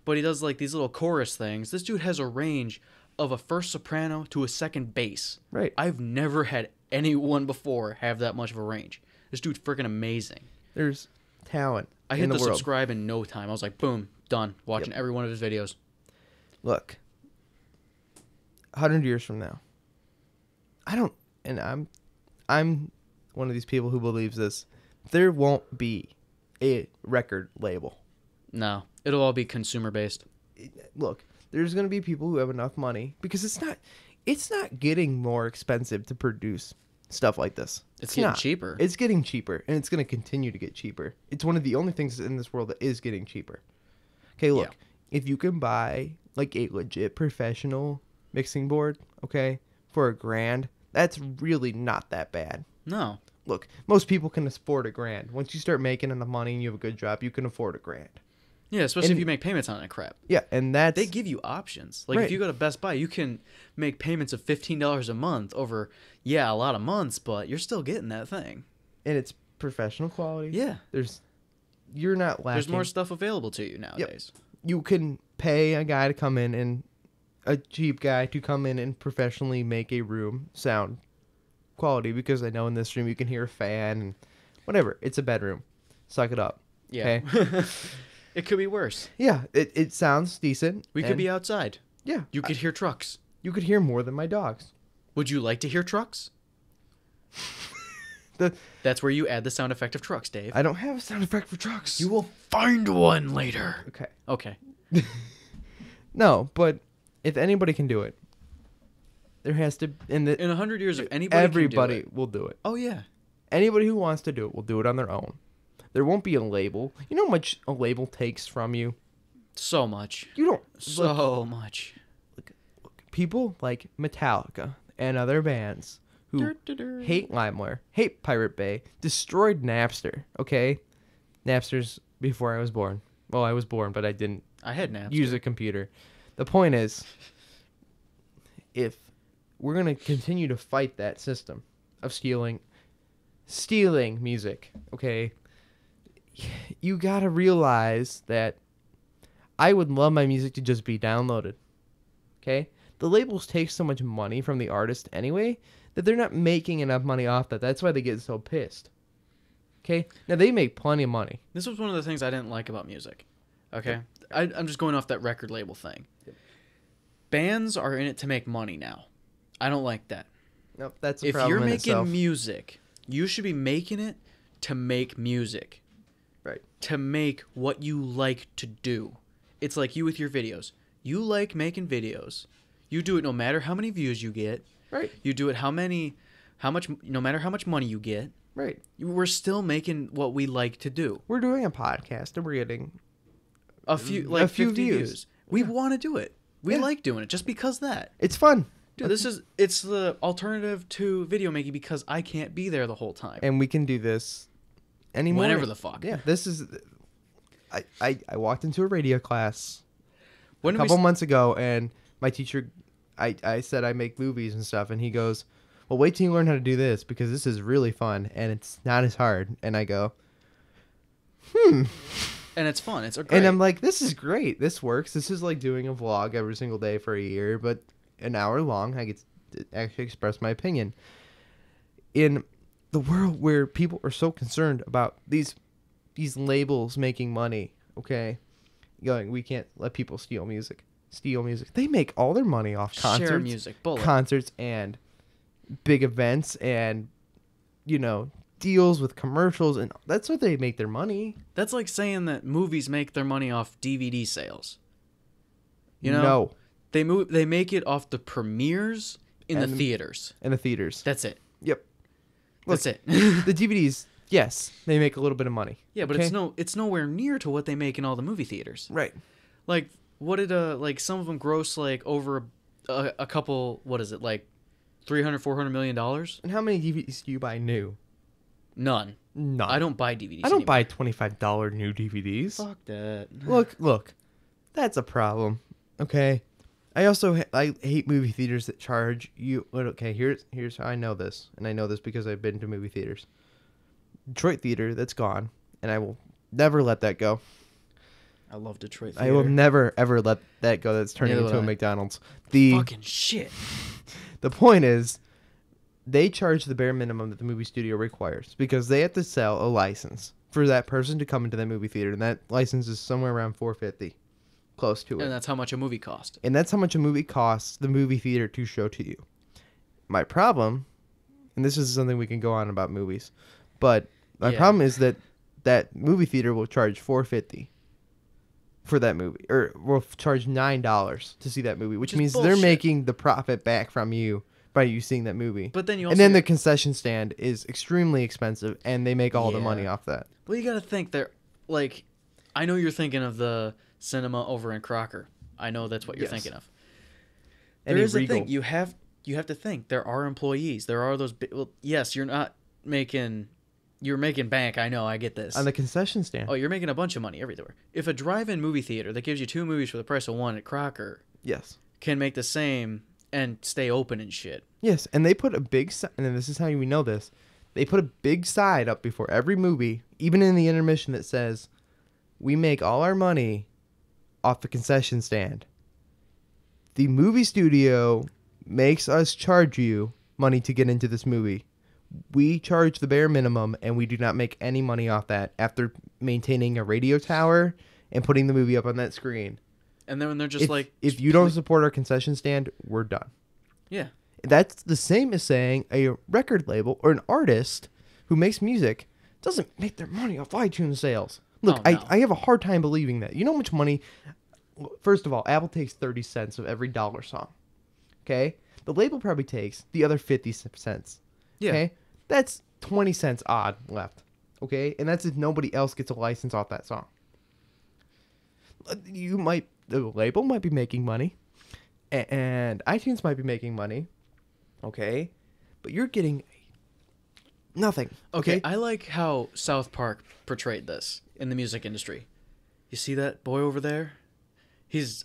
but he does like these little chorus things. This dude has a range of a first soprano to a second bass. Right. I've never had anyone before have that much of a range. This dude's freaking amazing. There's talent I in hit the the world. subscribe in no time. I was like, boom, done. Watching every one of his videos. Look, 100 years from now, I don't, and I'm one of these people who believes this. There won't be a record label. No, it'll all be consumer based. Look, there's going to be people who have enough money because it's not getting more expensive to produce stuff like this. It's getting not. cheaper. It's getting cheaper, and it's going to continue to get cheaper. It's one of the only things in this world that is getting cheaper. Okay, look, if you can buy like a legit professional mixing board, okay, for $1,000, that's really not that bad. No. Look, most people can afford $1,000. Once you start making enough money and you have a good job, you can afford $1,000. Yeah, especially And- if you make payments on that crap. Yeah, and that's They give you options. Like Right. if you go to Best Buy, you can make payments of $15 a month over, a lot of months, but you're still getting that thing. and it's professional quality. Yeah. You're not lacking. There's more stuff available to you nowadays. You can pay a guy to come in and a cheap guy to come in and professionally make a room sound quality because I know in this room you can hear a fan and whatever. It's a bedroom. Suck it up. Yeah. Okay. It could be worse. Yeah, it sounds decent. We could and be outside. Yeah, You could hear trucks. you could hear more than my dogs. Would you like to hear trucks? The That's where you add the sound effect of trucks, Dave. I don't have a sound effect for trucks. You will find one later. Okay. Okay. No, but if anybody can do it, there has to In 100 years, if anybody everybody can do it, will do it. oh yeah. Anybody who wants to do it will do it on their own. There won't be a label. You know how much a label takes from you? So much. You don't. So much. People like Metallica and other bands who Dur-dur-dur. hate LimeWire, hate Pirate Bay, destroyed Napster, okay? Napster's before I was born. Well, I was born, but I didn't I had naps. use a computer. The point is, if we're going to continue to fight that system of stealing music, okay, you got to realize that I would love my music to just be downloaded, okay? The labels take so much money from the artist anyway that they're not making enough money off that. That's why they get so pissed. Okay? Now, they make plenty of money. This was one of the things I didn't like about music. Okay? I'm just going off that record label thing. Bands are in it to make money now. I don't like that. Nope, that's a If problem you're in making itself. music, you should be making it to make music. Right. To make what you like to do. It's like you with your videos. You like making videos. You do it no matter how many views you get. Right. You do it no matter how much money you get. Right. We're still making what we like to do. We're doing a podcast and we're getting A few, a like few 50 views. views. We want to do it. We Yeah. like doing it just because that. it's fun. Dude, it's the alternative to video making because I can't be there the whole time. And we can do this anymore. Whenever the fuck. Yeah, this is I walked into a radio class When a did we couple months ago and my teacher I said I make movies and stuff and he goes, "Well, wait till you learn how to do this because this is really fun and it's not as hard." And I go, and it's fun. It's a great. and I'm like, "This is great. This works. This is like doing a vlog every single day for a year, but an hour long. I get to actually express my opinion." In the world where people are so concerned about these labels making money, okay, going, we can't let people steal music. They make all their money off concerts, share music. Bullet. concerts and big events and deals with commercials, and that's what they make their money. That's like saying that movies make their money off DVD sales. You know, No, they make it off the premieres in the And- theaters. in the theaters. That's it. Yep. That's it. The DVDs, yes, they make a little bit of money. Yeah, but okay? it's nowhere near to what they make in all the movie theaters. Right. Like, what did like some of them gross like over a couple? What is it like, $300-400 million? And how many DVDs do you buy new? None. None. I don't buy DVDs. I don't anymore. buy $25 new DVDs. Fuck that. Look, that's a problem. Okay, I also I hate movie theaters that charge you. Okay, here's how I know this, and I know this because I've been to movie theaters. Detroit Theater, that's gone, and I will never let that go. I love Detroit I theater. will never ever let that go. That's turning Neither into would a I. McDonald's. The Fucking shit. the point is, they charge the bare minimum that the movie studio requires because they have to sell a license for that person to come into that movie theater, and that license is somewhere around $450, close to it. And that's how much a movie cost. And that's how much a movie costs the movie theater to show to you. My problem, and this is something we can go on about movies, but my Yeah. problem is that movie theater will charge $450 for that movie, or will charge $9 to see that movie, which Which is means they're bullshit. making the profit back from you by you seeing that movie. But then you also And then the concession stand is extremely expensive, and they make all the Yeah. money off that. well, you gotta think they're like, I know you're thinking of the cinema over in Crocker. I know that's what you're Yes. thinking of. Any There is a Regal. thing you have to think there are employees. There are those. Well, yes, you're making bank. I know. I get this. On the concession stand. Oh, you're making a bunch of money everywhere. If a drive-in movie theater that gives you 2 movies for the price of 1 at Crocker Yes. can make the same and stay open and shit. Yes, and they put a big and this is how we know this. They put a big side up before every movie, even in the intermission, that says, "We make all our money off the concession stand. The movie studio makes us charge you money to get into this movie. We charge the bare minimum, and we do not make any money off that after maintaining a radio tower and putting the movie up on that screen. And then when they're just If you don't support our concession stand, we're done. yeah. That's the same as saying a record label or an artist who makes music doesn't make their money off iTunes sales. Look, Oh, no. I have a hard time believing that. You know how much money? First of all, Apple takes 30 cents of every dollar song. Okay? The label probably takes the other 50 cents. Yeah. Okay? That's 20 cents odd left. Okay? And that's if nobody else gets a license off that song. The label might be making money. And iTunes might be making money. Okay? But you're getting nothing. Okay, I like how South Park portrayed this in the music industry. You see that boy over there?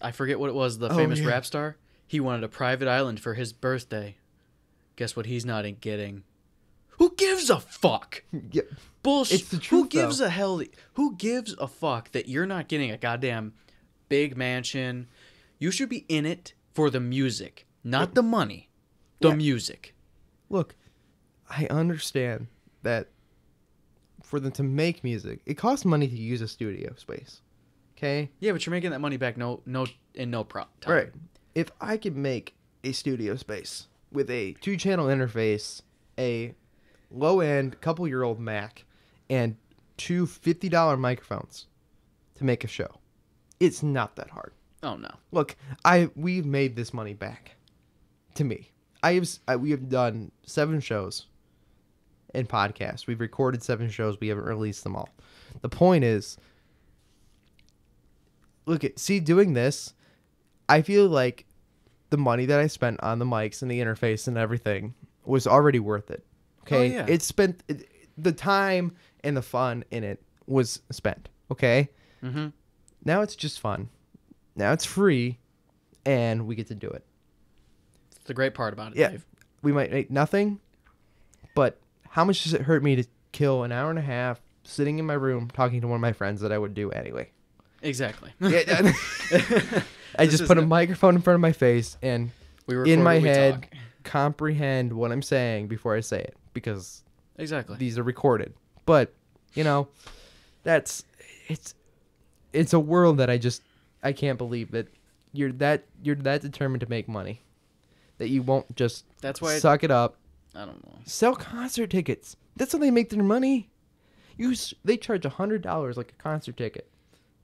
I forget what it was, the famous yeah. rap star. He wanted a private island for his birthday. Guess what he's not getting? Who gives a fuck? Yeah. Bullshit. It's the Who truth, gives though. a hell? Who gives a fuck that you're not getting a goddamn big mansion? You should be in it for the music, not the money. The Yeah. music. Look, I understand that for them to make music, it costs money to use a studio space. Okay? Yeah, but you're making that money back no prop time. Right. If I could make a studio space with a 2-channel interface, a low-end couple-year-old Mac, and two $50 microphones to make a show, it's not that hard. Oh no. Look, we've made this money back to me. We have done 7 shows and podcasts. We've recorded 7 shows. We haven't released them all. The point is, doing this, I feel like the money that I spent on the mics and the interface and everything was already worth it. Okay? Oh, yeah. The time and the fun in it was spent. Okay? Mm-hmm. Now it's just fun. Now it's free, and we get to do it. It's the great part about it, Yeah. Dave. We might make nothing, but how much does it hurt me to kill an hour and a half sitting in my room talking to one of my friends that I would do anyway? Exactly. Yeah, I This just put a isn't- microphone in front of my face and We record in my what we head talk. comprehend what I'm saying before I say it because Exactly. these are recorded. But, it's a world that I can't believe that you're that determined to make money. That you won't just That's why suck it up. I don't know. Sell concert tickets. That's how they make their money. They charge $100 like a concert ticket.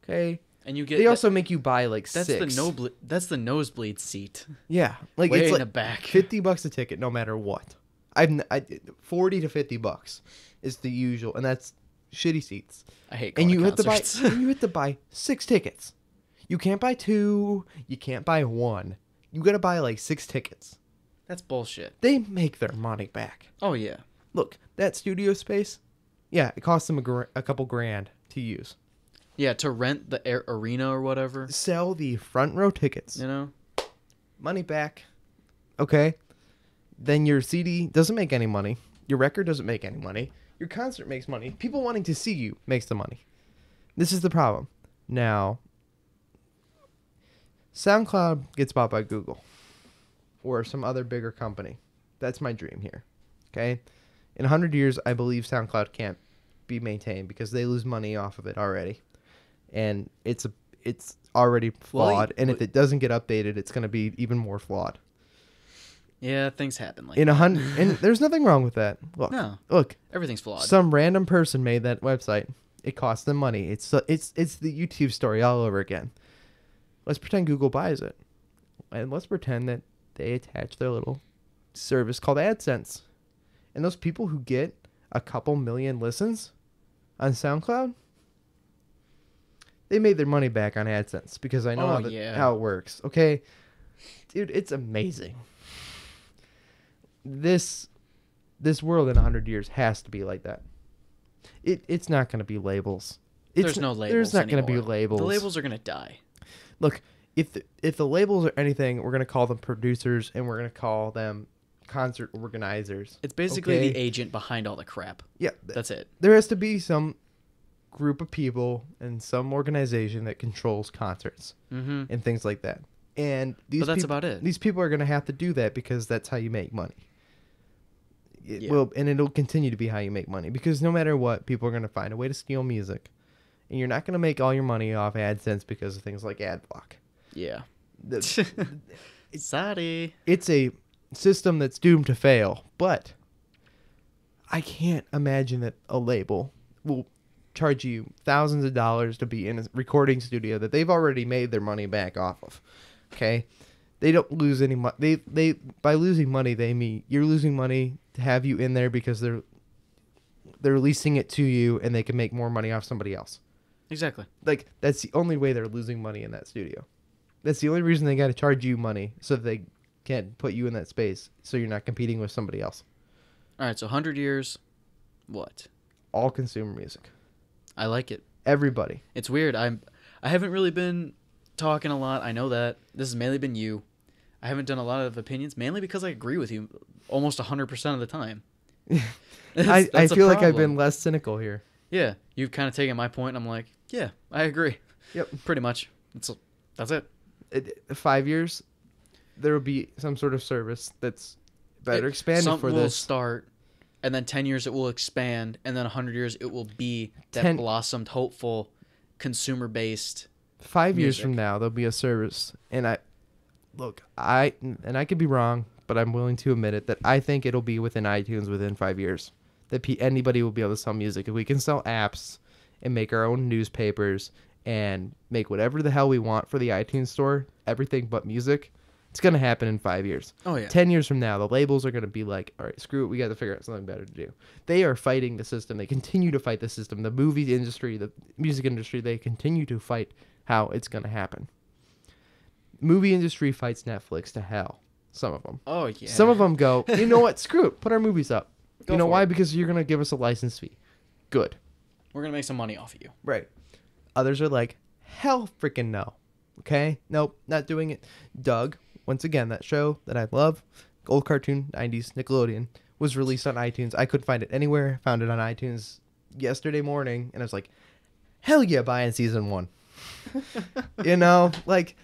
Okay. And you get They also make you buy like that's 6. that's the nosebleed seat. Yeah, like Way it's in like the back. $50 a ticket, no matter what. $40 to $50 is the usual, and that's shitty seats. I hate And going you to have to buy concerts. and you have to buy 6 tickets. You can't buy 2. You can't buy 1. You got to buy like 6 tickets. That's bullshit. They make their money back. Oh yeah. Look, that studio space, yeah, it costs them a couple grand to use. Yeah, to rent the arena or whatever, Sell the front row tickets. you know? Money back. Okay. Then your CD doesn't make any money. Your record doesn't make any money. Your concert makes money. People wanting to see you makes the money. This is the problem. Now, SoundCloud gets bought by Google or some other bigger company. That's my dream here. Okay? In 100 years, I believe SoundCloud can't be maintained because they lose money off of it already. And it's already flawed. And if it doesn't get updated, it's going to be even more flawed. Yeah, things happen like In 100, and there's nothing wrong with that. No. Look, everything's flawed. some random person made that website. It cost them money. It's the YouTube story all over again. Let's pretend Google buys it, and let's pretend that they attach their little service called AdSense, and those people who get a couple million listens on SoundCloud, they made their money back on AdSense because I know how it works. Okay, dude, it's amazing. This world in 100 years has to be like that. It's not going to be labels. There's no labels. There's not going to be anymore. labels. The labels are gonna die. Look, if the labels are anything, we're going to call them producers and we're going to call them concert organizers. It's basically Okay? the agent behind all the crap. Yeah, That's it. there has to be some group of people and some organization that controls concerts Mm-hmm. and things like that. And these But that's peop- about it. These people are going to have to do that because that's how you make money. It Yeah. will, and it'll continue to be how you make money, because no matter what, people are going to find a way to steal music, and you're not going to make all your money off AdSense because of things like ad block. Yeah. The- Sorry. it's a system that's doomed to fail, but I can't imagine that a label will charge you thousands of dollars to be in a recording studio that they've already made their money back off of. Okay? They don't lose any money. They by losing money, they mean you're losing money to have you in there because they're leasing it to you and they can make more money off somebody else. Exactly. Like, that's the only way they're losing money in that studio. That's the only reason they got to charge you money, so that they can't put you in that space, so you're not competing with somebody else. All right, so 100 years, what? All consumer music. I like it. Everybody. It's weird. I haven't really been talking a lot. I know that. This has mainly been you. I haven't done a lot of opinions, mainly because I agree with you almost 100% of the time. I That's a feel like I've problem. been less cynical here. Yeah, you've kind of taken my point, and I'm like, yeah, I agree. Yep. Pretty much. That's it. 5 years, there will be some sort of service that's better expanded Something for will this. start, and then 10 years it will expand, and then 100 years it will be that 10 blossomed, hopeful, consumer-based. 5 years music. from now, there'll be a service, and I could be wrong, but I'm willing to admit it, that I think it'll be within iTunes within 5 years. That anybody will be able to sell music. If we can sell apps and make our own newspapers and make whatever the hell we want for the iTunes store, everything but music, it's going to happen in 5 years. Oh, yeah. 10 years from now, the labels are going to be like, all right, screw it, we got to figure out something better to do. They are fighting the system. They continue to fight the system. The movie industry, the music industry, they continue to fight how it's going to happen. Movie industry fights Netflix to hell. Some of them. Oh, yeah. Some of them go, you know what, screw it, put our movies up. Go You know for why? it. Because you're going to give us a license fee. Good. We're going to make some money off of you. Right. Others are like, hell freaking no. Okay? Nope, not doing it. Doug, once again, that show that I love, old cartoon, 90s, Nickelodeon, was released on iTunes. I couldn't find it anywhere. Found it on iTunes yesterday morning, and I was like, hell yeah, buying season 1. You know, like,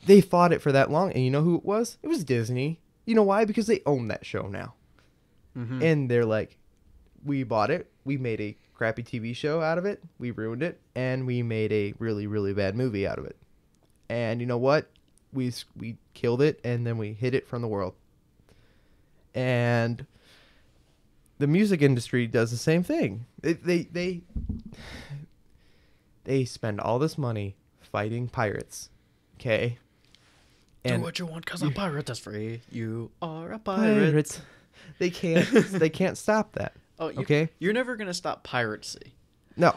they fought it for that long, and you know who it was? It was Disney. You know why? Because they own that show now. Mm-hmm. And they're like, we bought it, we made a crappy TV show out of it, we ruined it, and we made a really, really bad movie out of it. And you know what? We killed it, and then we hid it from the world. And the music industry does the same thing. They spend all this money fighting pirates, okay? Do what you want, because a pirate is free. You are a pirate. Pirates. They can't stop that. Oh, Okay. You're never going to stop piracy. No.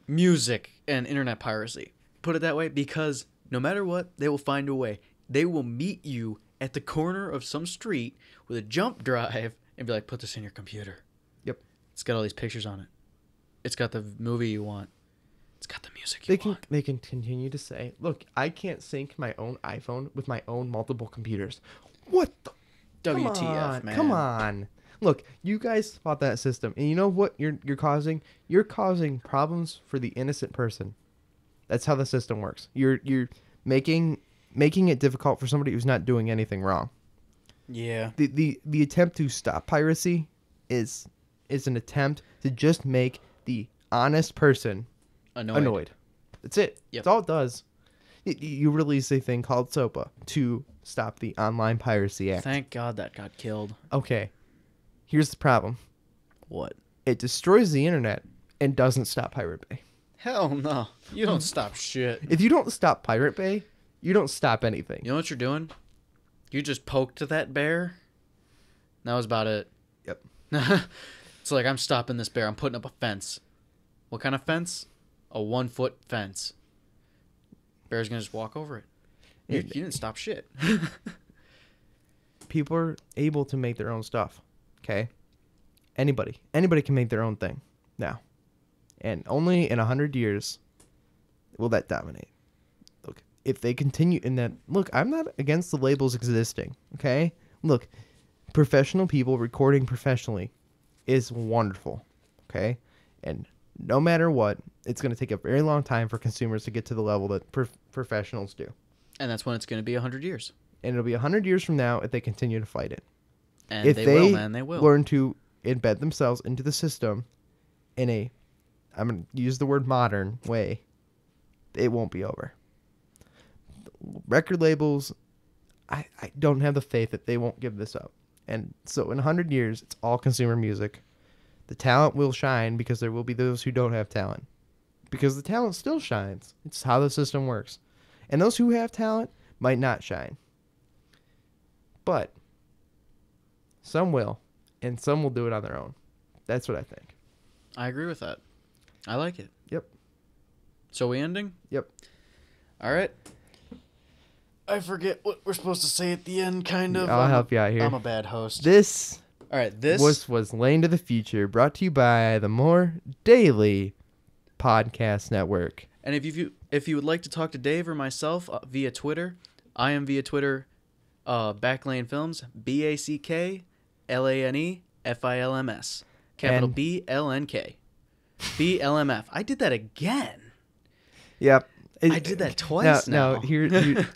Music and internet piracy. Put it that way, because no matter what, they will find a way. They will meet you at the corner of some street with a jump drive and be like, put this in your computer. Yep. It's got all these pictures on it. It's got the movie you want. It's got the music you want. They can continue to say, look, I can't sync my own iPhone with my own multiple computers. What the? WTF, Come on, man. Come on. Look, you guys fought that system, and you know what you're causing? You're causing problems for the innocent person. That's how the system works. You're making it difficult for somebody who's not doing anything wrong. Yeah. The attempt to stop piracy is an attempt to just make the honest person annoyed. That's it. Yep. That's all it does. You release a thing called SOPA to stop the Online Piracy Act. Thank God that got killed. Okay. Here's the problem. What? It destroys the internet and doesn't stop Pirate Bay. Hell no. You don't stop shit. If you don't stop Pirate Bay, you don't stop anything. You know what you're doing? You just poked that bear. That was about it. Yep. It's like, I'm stopping this bear. I'm putting up a fence. What kind of fence? A 1-foot fence. Bear's gonna just walk over it. You didn't stop shit. People are able to make their own stuff. Okay? Anybody can make their own thing now. And only in 100 years will that dominate. Look, if they continue in that... Look, I'm not against the labels existing. Okay? Look, professional people recording professionally is wonderful. Okay? And no matter what, it's going to take a very long time for consumers to get to the level that professionals do. And that's when it's gonna be 100 years. And it'll be 100 years from now if they continue to fight it. And if they they will, man. They will. learn to embed themselves into the system in a, I'm going to use the word modern way, it won't be over. Record labels, I don't have the faith that they won't give this up. And so in 100 years, it's all consumer music. The talent will shine because there will be those who don't have talent. Because the talent still shines. It's how the system works. And those who have talent might not shine. But some will. And some will do it on their own. That's what I think. I agree with that. I like it. Yep. So we ending? Yep. All right. I forget what we're supposed to say at the end, kind of. I'll help you out here. I'm a bad host. This All right, this was Lane to the Future, brought to you by the More Daily Podcast Network. And if you would like to talk to Dave or myself via Twitter, I am via Twitter, Backlane Films, BACKLANE capital And- BLNK, BLMF. I did that again. Yep. I did that twice now. No, the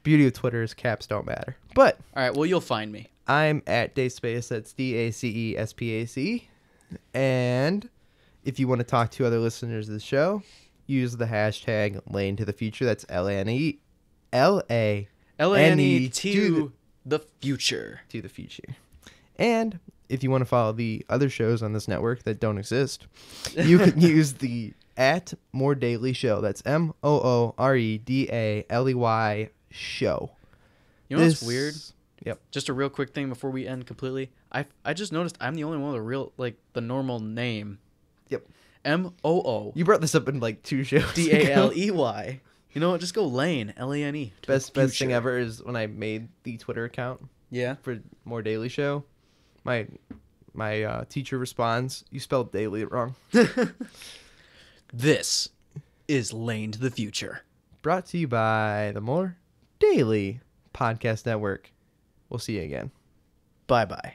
beauty of Twitter is caps don't matter. But All right, well, you'll find me. I'm at DaceSpace. That's DACESPAC. And if you want to talk to other listeners of the show, use the hashtag Lane to the Future. That's LANE LANE to the future. to the future. And if you want to follow the other shows on this network that don't exist, you can use the at More Daily Show. That's MOOREDALEY show. You know what's weird? Yep. Just a real quick thing before we end completely. I just noticed I'm the only one with a real, like, the normal name. Yep. MOODALEY. You brought this up in like 2 shows. ago. You know what? Just go Lane. LANE. to the Best thing future. ever is when I made the Twitter account Yeah. for More Daily Show. My teacher responds, "You spelled daily wrong." This is Lane to the future. Brought to you by the More Daily Podcast Network. We'll see you again. Bye-bye.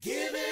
Give it